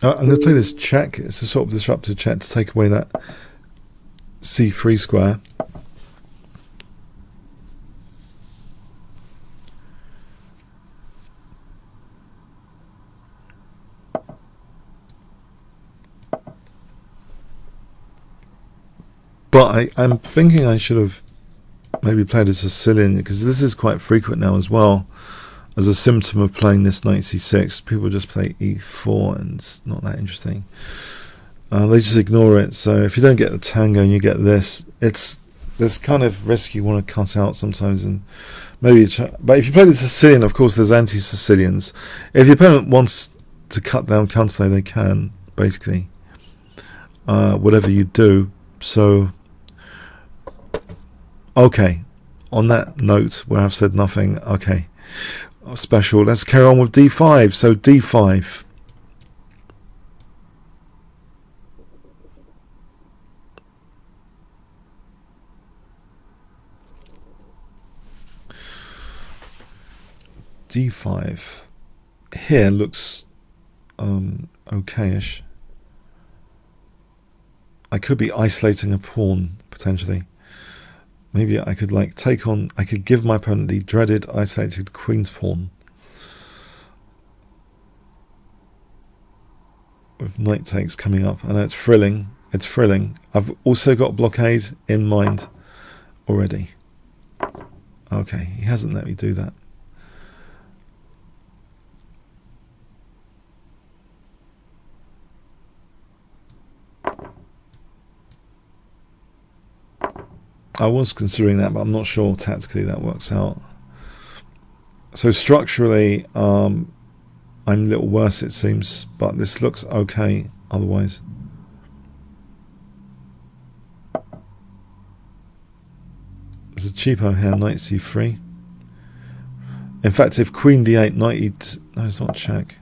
I'm going to play this check. It's a sort of disruptive check to take away that C3 square. But I'm thinking I should have maybe played a Sicilian, because this is quite frequent now as well. As a symptom of playing this Knight C6, people just play E4 and it's not that interesting. They just ignore it. So if you don't get the tango and you get this, it's this kind of risk you want to cut out sometimes. And maybe, but if you play the Sicilian, of course, there's anti-Sicilians. If the opponent wants to cut down counterplay, they can basically. Whatever you do. So, okay. On that note, where I've said nothing, okay. Special. Let's carry on with D5. So D5. D5 here looks okayish. I could be isolating a pawn potentially. Maybe I could like take on, I could give my opponent the dreaded isolated queen's pawn with knight takes coming up. I know it's thrilling. It's thrilling. I've also got blockade in mind already. Okay, he hasn't let me do that. I was considering that, but I'm not sure tactically that works out. So structurally, I'm a little worse, it seems, but this looks okay otherwise. There's a cheapo here, knight c3. In fact, if queen d8, knight e2, no, it's not check.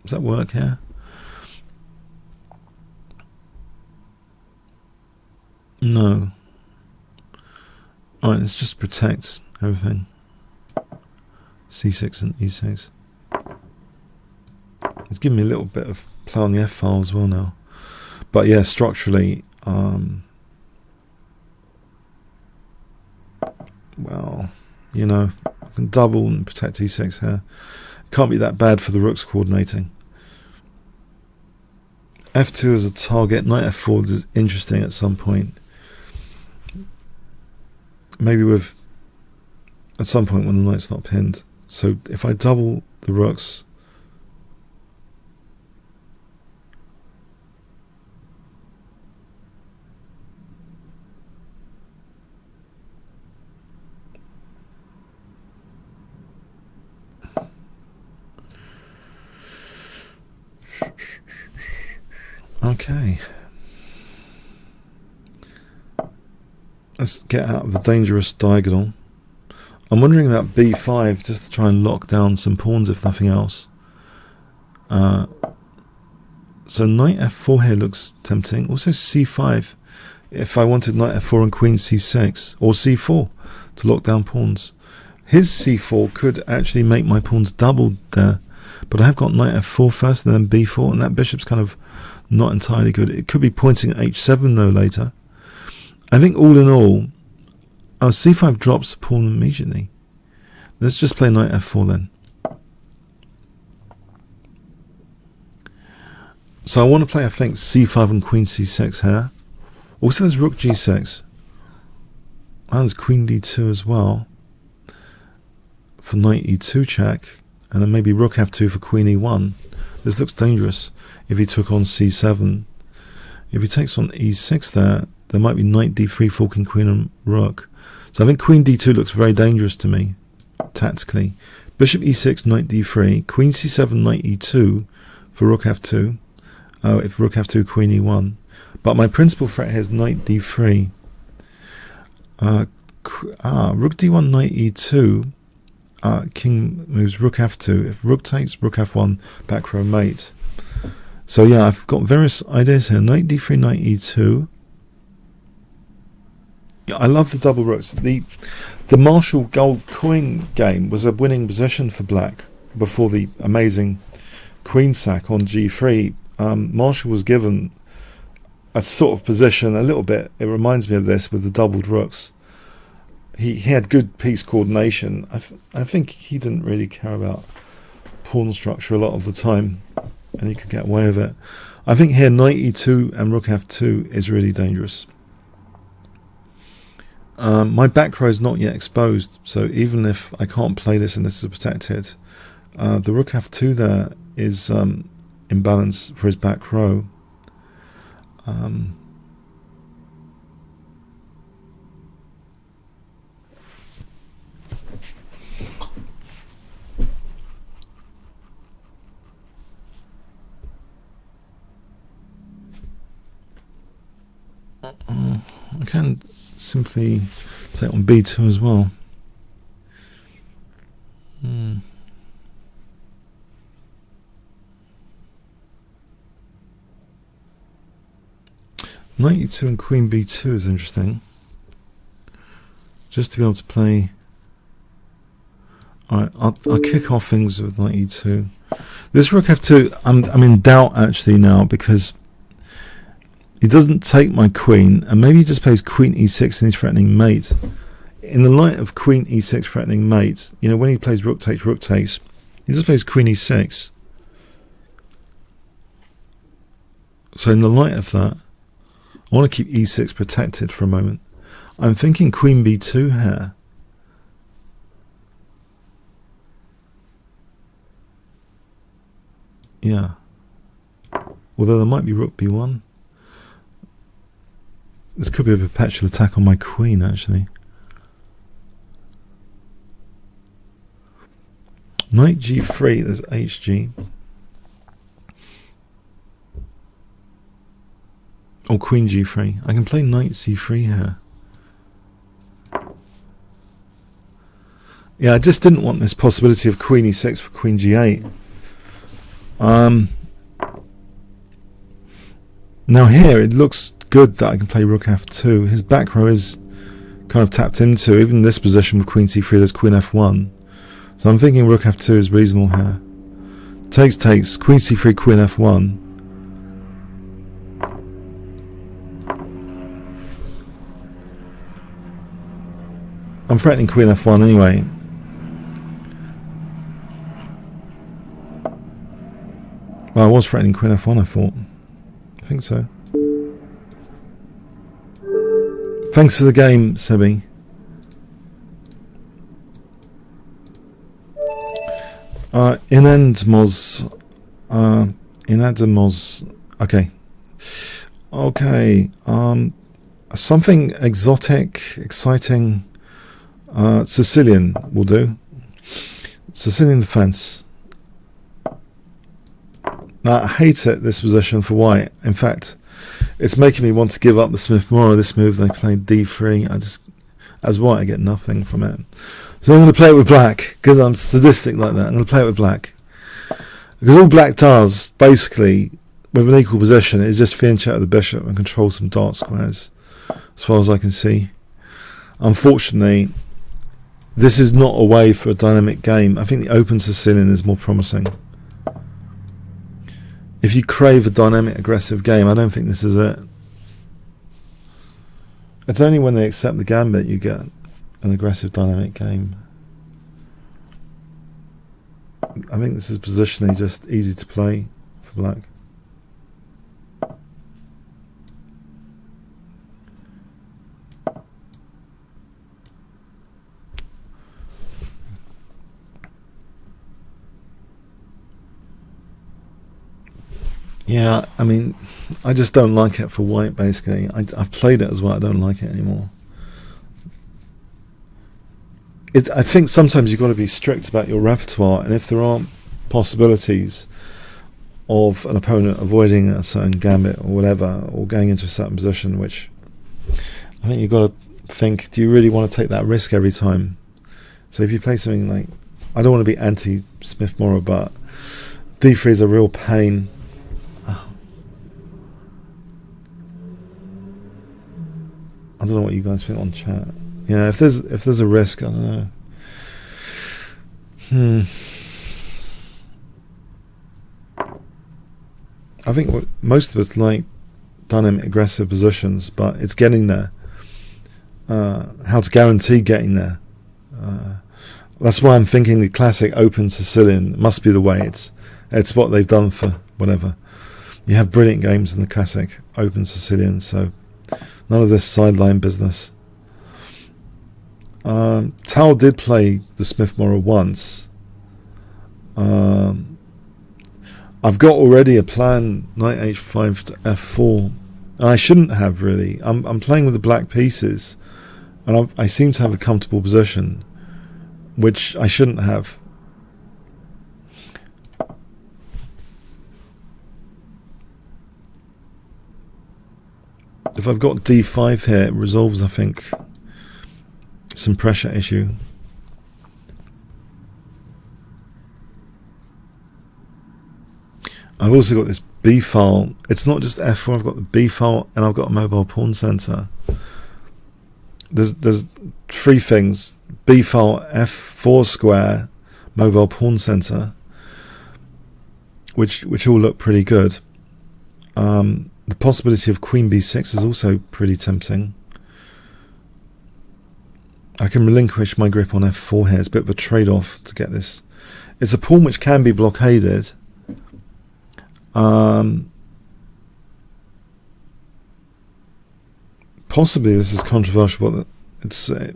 Does that work here? No. Alright, let's just protect everything. c6 and e6. It's giving me a little bit of play on the f file as well now. But yeah, structurally, well, you know, I can double and protect e6 here. It can't be that bad for the rooks coordinating. f2 as a target, knight f4 is interesting at some point. Maybe with, at some point when the knight's not pinned. So if I double the rooks, okay. Let's get out of the dangerous diagonal. I'm wondering about b5 just to try and lock down some pawns if nothing else. So knight f4 here looks tempting. Also c5 if I wanted knight f4 and queen c6 or c4 to lock down pawns. His c4 could actually make my pawns doubled there, but I have got knight f4 first and then b4, and that bishop's kind of not entirely good. It could be pointing at h7 though later. I think all in all, c5 drops the pawn immediately. Let's just play knight f4 then. So I want to play, I think, c5 and queen c6 here. Also there's rook g6. And there's queen d2 as well. For knight e2 check. And then maybe rook f2 for queen e1. This looks dangerous if he took on c7. If he takes on e6 there might be knight d3 forking queen and rook. So I think queen d2 looks very dangerous to me, tactically. Bishop e6, knight d3, queen c7, knight e2 for rook f2. If rook f2, queen e1. But my principal threat here is knight d3. Rook d1, knight e2. King moves rook f2. If rook takes, rook f1, back row mate. So yeah, I've got various ideas here. Knight d3, knight e2. Yeah, I love the double rooks. The Marshall gold coin game was a winning position for black before the amazing queen sack on g3. Marshall was given a sort of position a little bit. It reminds me of this with the doubled rooks. He had good piece coordination. I think he didn't really care about pawn structure a lot of the time, and he could get away with it. I think here knight e2 and rook f2 is really dangerous. My back row is not yet exposed, so even if I can't play this and this is protected, the rook f2 there is in balance for his back row. I can simply take on b2 as well. Knight e2 and queen b2 is interesting. Just to be able to play. Alright, I'll kick off things with knight e2. This rook f2, I'm in doubt actually now, because he doesn't take my queen, and maybe he just plays queen e6 and he's threatening mate. In the light of queen e6 threatening mate, you know, when he plays rook takes, he just plays queen e6. So in the light of that, I want to keep e6 protected for a moment. I'm thinking queen b2 here. Yeah. Although there might be rook b1. This could be a perpetual attack on my queen, actually. Knight g3, there's hg. Or queen g3. I can play knight c3 here. Yeah, I just didn't want this possibility of queen e6 for queen g8. Now here, it looks good that I can play rook f2. His back row is kind of tapped into. Even this position with queen c3, there's queen f1. So I'm thinking rook f2 is reasonable here. Takes, queen c3, queen f1. I'm threatening queen f1 anyway. Well, I was threatening queen f1, I thought. I think so. Thanks for the game, Sebi. Inademos. Okay. Something exotic, exciting. Sicilian will do. Sicilian defense. Now, I hate it, this position for white. In fact, it's making me want to give up the Smith-Morrow. This move, they played d3. As white, I get nothing from it. So I'm going to play it with black, because I'm sadistic like that. I'm going to play it with black. Because all black does, basically, with an equal position, is just finish out the bishop and control some dark squares, as far as I can see. Unfortunately, this is not a way for a dynamic game. I think the open Sicilian is more promising. If you crave a dynamic, aggressive game, I don't think this is it. It's only when they accept the gambit you get an aggressive, dynamic game. I think this is positionally just easy to play for black. Yeah, I mean, I just don't like it for white, basically. I've played it as well, I don't like it anymore. I think sometimes you've got to be strict about your repertoire, and if there aren't possibilities of an opponent avoiding a certain gambit or whatever, or going into a certain position, which I think you've got to think, do you really want to take that risk every time? So if you play something like, I don't want to be anti-Smith-Morrow, but d3 is a real pain. I don't know what you guys think on chat. Yeah, if there's a risk, I don't know. I think most of us like dynamic, aggressive positions, but it's getting there. How to guarantee getting there? That's why I'm thinking the classic open Sicilian must be the way. It's what they've done for whatever. You have brilliant games in the classic open Sicilian, so none of this sideline business. Tal did play the Smith-Morrow once. I've got already a plan, knight h5 to f4. And I shouldn't have, really. I'm playing with the black pieces, and I seem to have a comfortable position, which I shouldn't have. If I've got d5 here, it resolves, I think, some pressure issue. I've also got this B file. It's not just f4, I've got the B file and I've got a mobile pawn center. There's three things: B file, f4 square, mobile pawn center, which all look pretty good. The possibility of queen b6 is also pretty tempting. I can relinquish my grip on f4 here. It's a bit of a trade-off to get this. It's a pawn which can be blockaded. Possibly this is controversial, but it's I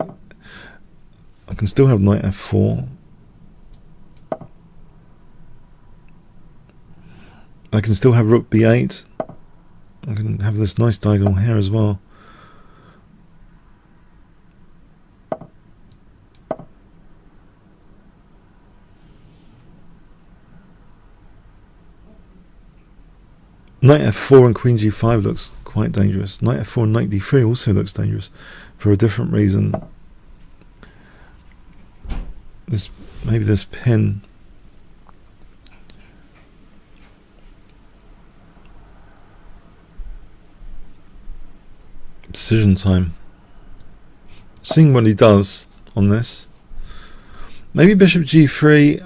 can still have knight f4. I can still have rook b8. I can have this nice diagonal here as well. Knight f4 and queen g5 looks quite dangerous. Knight f4 and knight d3 also looks dangerous for a different reason. Maybe this pin. Decision time. Seeing what he does on this. Maybe bishop g3.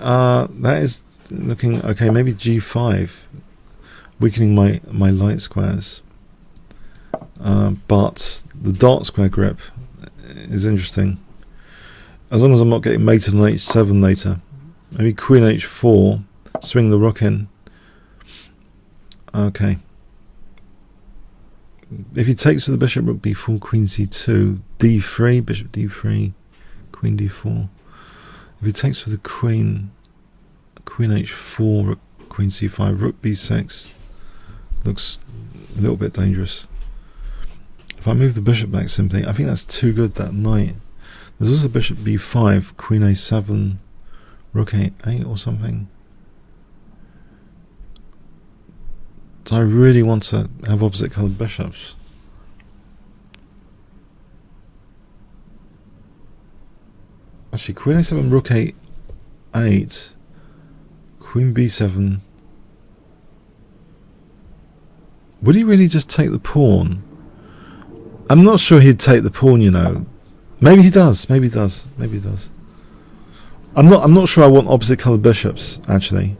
That is looking okay. Maybe g5, weakening my light squares. But the dark square grip is interesting. As long as I'm not getting mated on h7 later. Maybe queen h4, swing the rook in. Okay. If he takes with the bishop, rook b4, queen c2, d3, bishop d3, queen d4. If he takes with the queen, queen h4, rook, queen c5, rook b6, looks a little bit dangerous. If I move the bishop back simply, I think that's too good, that knight. There's also bishop b5, queen a7, rook a8 or something. Do I really want to have opposite coloured bishops? Actually, queen a7, rook a8, queen b7. Would he really just take the pawn? I'm not sure he'd take the pawn, you know. Maybe he does. Maybe he does. Maybe he does. I'm not sure I want opposite coloured bishops, actually.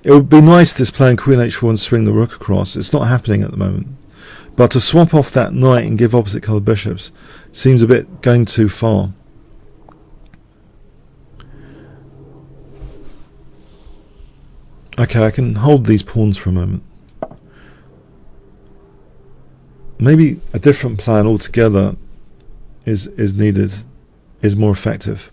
It would be nice displaying queen h4 and swing the rook across. It's not happening at the moment. But to swap off that knight and give opposite coloured bishops seems a bit going too far. Okay, I can hold these pawns for a moment. Maybe a different plan altogether is needed, is more effective.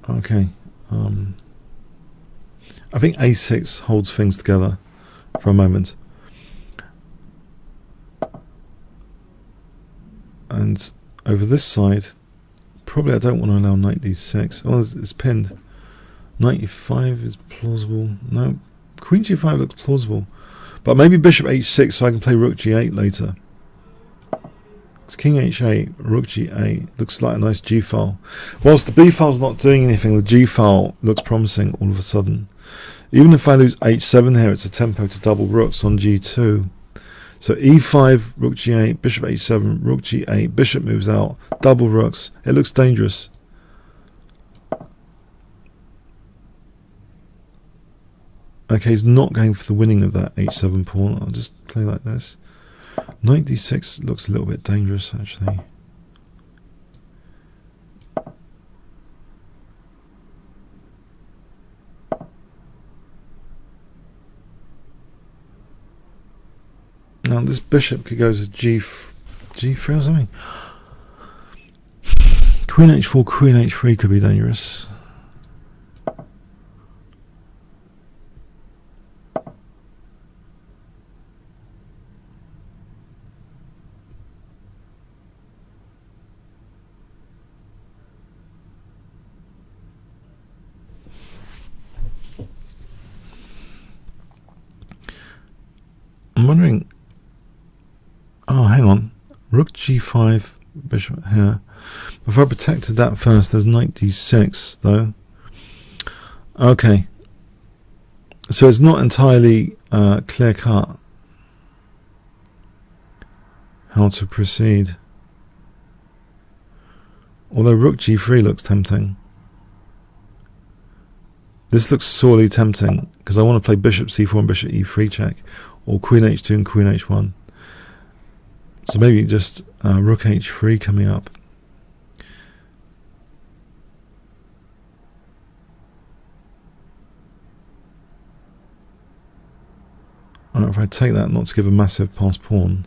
Okay, I think a6 holds things together for a moment, and over this side probably I don't want to allow knight d6. Oh, it's pinned. Knight e5 is plausible. No, queen g5 looks plausible, but maybe bishop h6 so I can play rook g8 later. King h8, rook g8 looks like a nice g file. Whilst the b file's not doing anything, the g file looks promising all of a sudden. Even if I lose h7 here, it's a tempo to double rooks on g2. So e5, rook g8, bishop h7, rook g8, bishop moves out, double rooks. It looks dangerous. Okay, he's not going for the winning of that h7 pawn. I'll just play like this. Knight d6 looks a little bit dangerous, actually. Now this bishop could go to g3 or something. Queen h4, queen h3 could be dangerous. I'm wondering, oh hang on, rook g5, bishop here. If I protected that first, there's knight d6 though. Okay, so it's not entirely clear cut how to proceed, although rook g3 looks tempting. This looks sorely tempting because I want to play bishop c4 and bishop e3 check, or queen h2 and queen h1. So maybe just rook h3 coming up. I don't know if I take that not to give a massive pass pawn.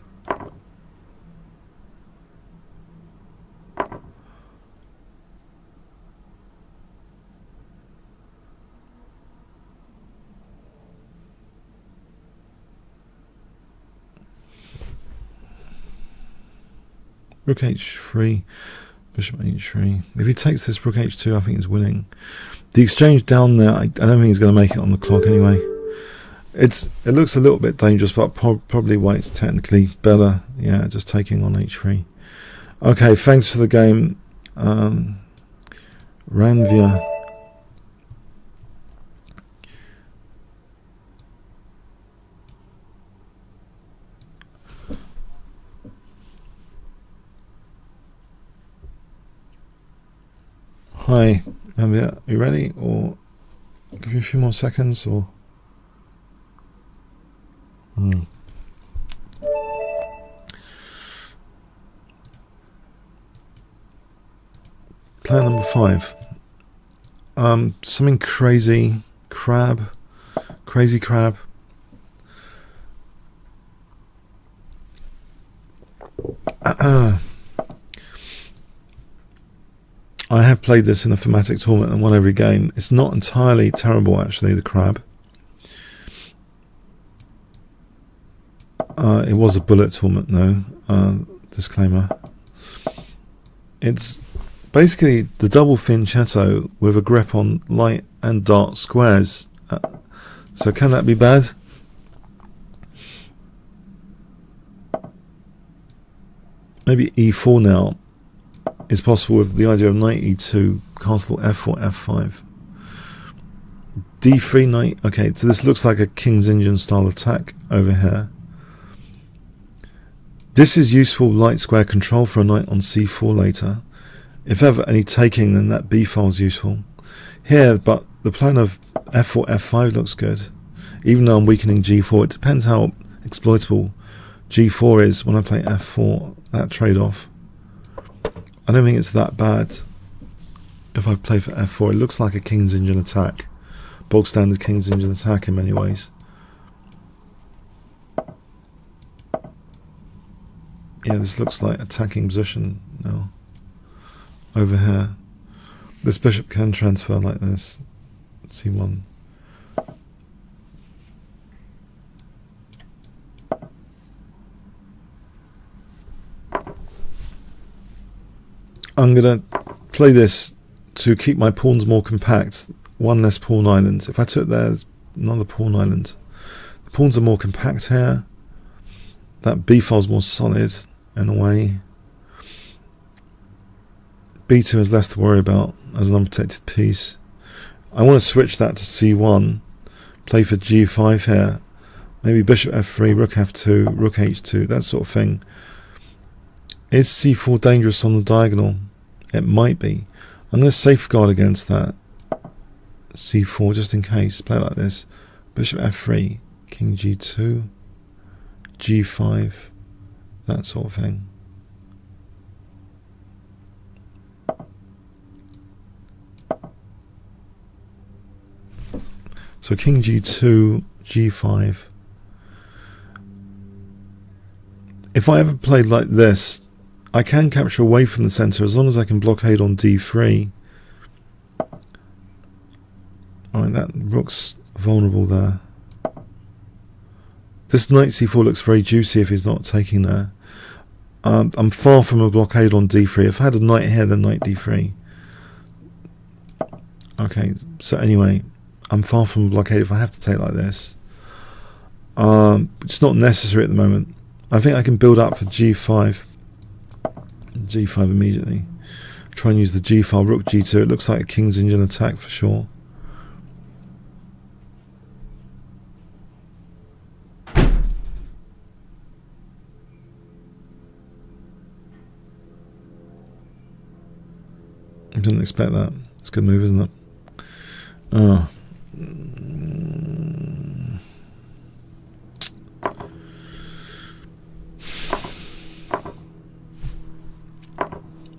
Rook h3, bishop h3. If he takes this rook h2, I think he's winning. The exchange down there, I don't think he's going to make it on the clock anyway. It looks a little bit dangerous, but probably white's technically better. Yeah, just taking on h3. Okay, thanks for the game, Ranvia. Hi, Ranvia, are you ready? Or give you a few more seconds, or? Player number 5. Something crazy crab. Crazy crab. I have played this in a thematic tournament and won every game. It's not entirely terrible, actually, the crab. It was a bullet tournament, though. Disclaimer. It's basically the double fianchetto with a grep on light and dark squares. So can that be bad? Maybe e4 now is possible with the idea of knight e2, castle f4, f5. d3 knight. Okay, so this looks like a King's Indian style attack over here. This is useful light square control for a knight on c4 later. If ever any taking, then that b file is useful. Here, but the plan of f4, f5 looks good. Even though I'm weakening g4, it depends how exploitable g4 is when I play f4, that trade-off. I don't think it's that bad if I play for f4. It looks like a King's Indian attack. Bog standard King's Indian attack in many ways. Yeah, this looks like attacking position now. Over here. This bishop can transfer like this. c1. I'm going to play this to keep my pawns more compact. One less pawn island. If I took there's another pawn island. The pawns are more compact here. That b file's more solid in a way. b2 has less to worry about as an unprotected piece. I want to switch that to c1. Play for g5 here. Maybe bishop f3, rook f2, rook h2, that sort of thing. Is c4 dangerous on the diagonal? It might be. I'm going to safeguard against that. c4 just in case. Play it like this. Bishop f3, king g2, g5, that sort of thing. So king g2, g5. If I ever played like this, I can capture away from the centre as long as I can blockade on d3. Alright, that rook's vulnerable there. This knight c4 looks very juicy if he's not taking there. I'm far from a blockade on d3. If I had a knight here, then knight d3. Okay, so anyway, I'm far from a blockade if I have to take like this. It's not necessary at the moment. I think I can build up for g5. g5 immediately. Try and use the g file, rook g2. It looks like a King's Indian attack for sure. I didn't expect that. It's a good move, isn't it? Oh.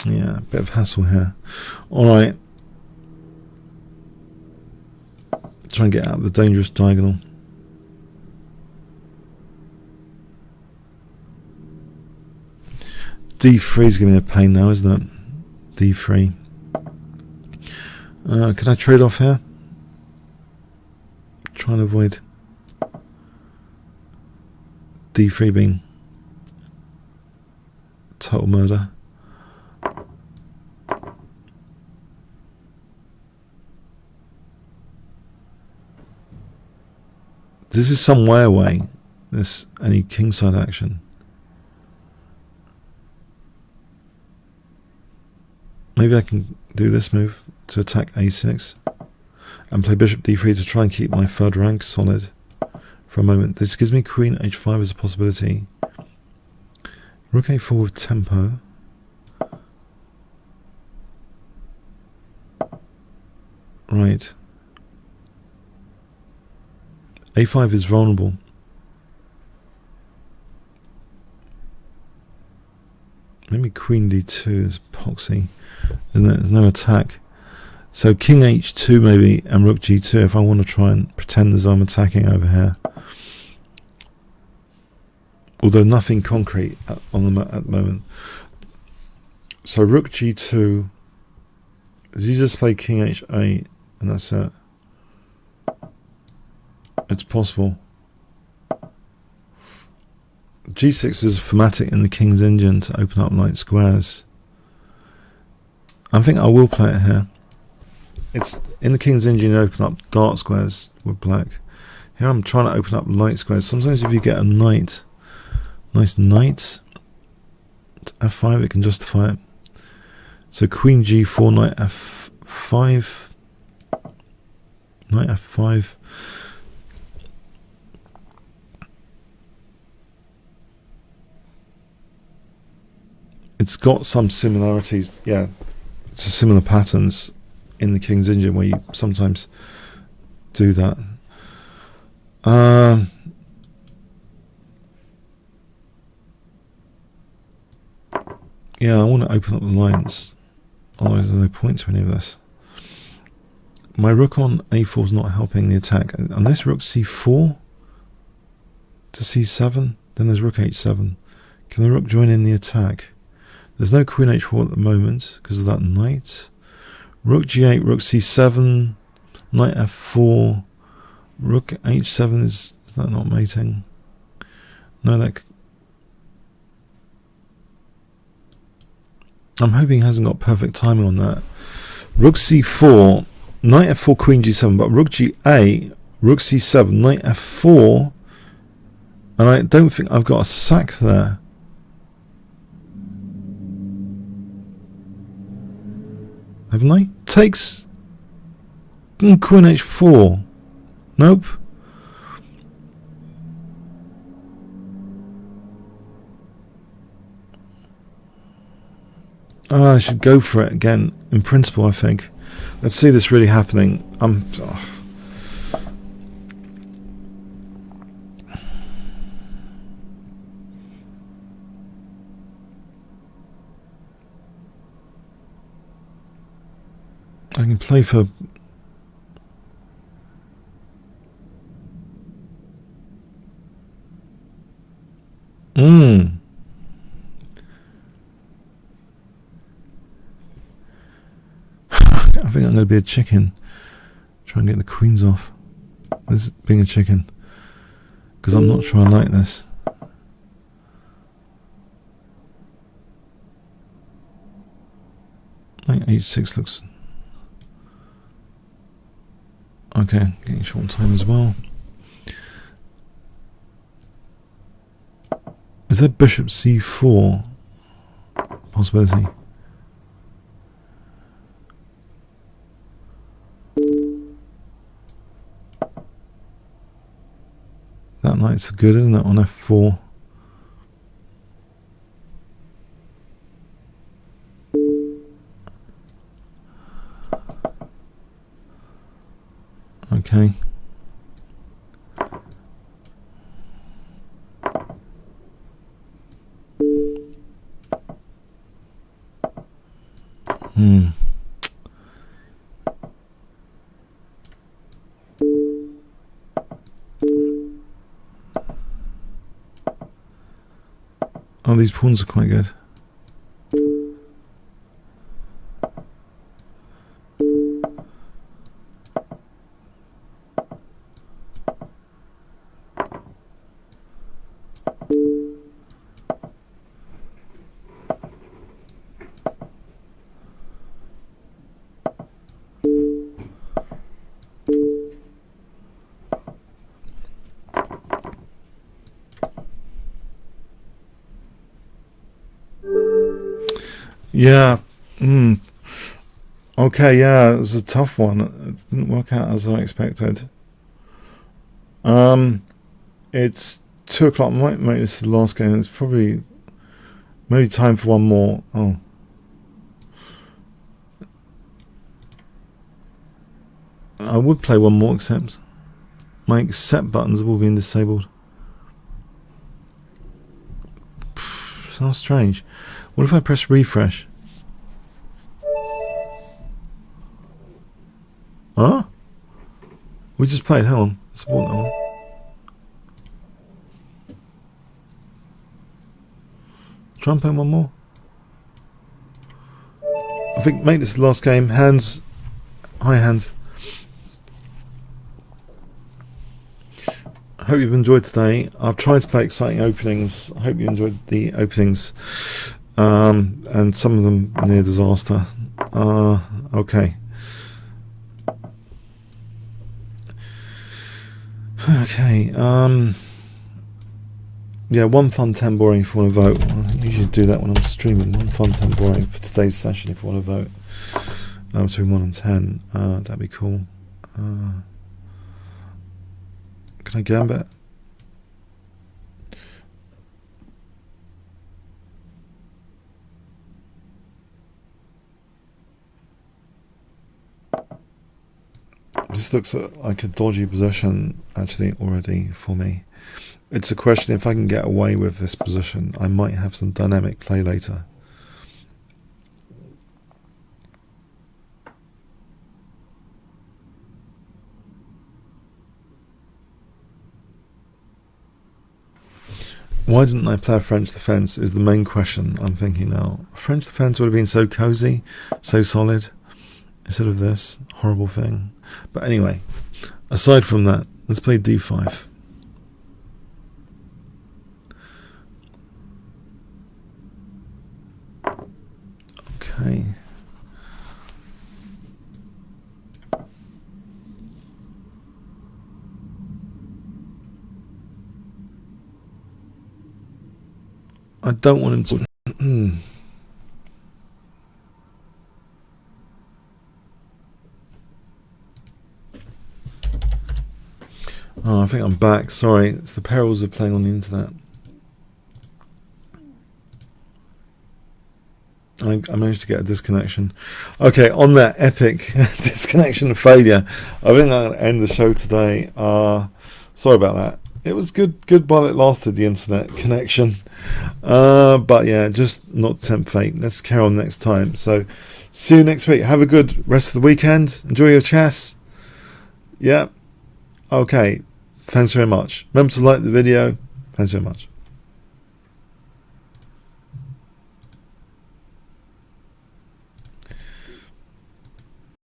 Yeah, a bit of hassle here. Alright. Try and get out of the dangerous diagonal. D3 is going to be a pain now, isn't it? D3. Can I trade off here? Try and avoid D3 being total murder. This is some way away, any kingside action. Maybe I can do this move to attack a6 and play bishop d3 to try and keep my third rank solid for a moment. This gives me queen h5 as a possibility. Rook a4 with tempo. Right. a5 is vulnerable. Maybe queen d2 is poxy, isn't it? There's no attack. So king h2 maybe and rook g2 if I want to try and pretend as I'm attacking over here. Although nothing concrete at the moment. So rook g2. Does he just play king h8 and that's it? It's possible. G6 is a thematic in the King's Engine to open up light squares. I think I will play it here. It's in the King's Engine to open up dark squares with black. Here I'm trying to open up light squares. Sometimes if you get a knight, nice knight, f5, it can justify it. So queen g4, knight f5, knight f5. It's got some similarities, yeah, it's similar patterns in the King's Engine where you sometimes do that. Yeah, I want to open up the lines, otherwise there's no point to any of this. My rook on a4 is not helping the attack. Unless rook c4 to c7, then there's rook h7. Can the rook join in the attack? There's no queen h4 at the moment because of that knight. Rook g8, rook c7, knight f4, rook h7 is that not mating? No, that. I'm hoping he hasn't got perfect timing on that. Rook c4, knight f4, queen g7, but rook g8, rook c7, knight f4, and I don't think I've got a sack there. Haven't I? Takes queen h4. Nope. I should go for it again. In principle, I think. Let's see this really happening. I can play for. I think I'm going to be a chicken. Try and get the queens off. This is being a chicken. Because I'm not sure I like this. I think h6 looks... Okay, getting short on time as well. Is there bishop c4 possibility? That knight's good, isn't it, on f4? Okay. Oh, these pawns are quite good. Yeah. Okay, yeah, it was a tough one. It didn't work out as I expected. It's 2 o'clock. I might make this the last game. It's probably maybe time for one more. Oh. I would play one more, except my accept buttons have all been disabled. Sounds strange. What if I press refresh? Huh? We just played. Hang on. Support that one. Try and play one more. I think make this the last game. Hands. Hi, hands. I hope you've enjoyed today. I've tried to play exciting openings. I hope you enjoyed the openings. And some of them near disaster. Okay. Okay. Yeah, 1 fun, 10 boring if you want to vote. I usually do that when I'm streaming. 1 fun, 10 boring for today's session if you want to vote. Between 1 and 10. That'd be cool. Can I gambit? This looks like a dodgy position actually already for me. It's a question if I can get away with this position. I might have some dynamic play later. Why didn't I play a French defence is the main question I'm thinking now. French defence would have been so cosy, so solid, instead of this horrible thing. But anyway, aside from that, let's play d5. Okay. I don't want him to... Oh, I think I'm back. Sorry, it's the perils of playing on the internet. I managed to get a disconnection. Okay, on that epic disconnection failure, I think I'm going to end the show today. Sorry about that. It was good while it lasted, the internet connection. But yeah, just not tempt fate. Let's carry on next time. So, see you next week. Have a good rest of the weekend. Enjoy your chess. Yeah. Okay. Thanks very much. Remember to like the video. Thanks very much.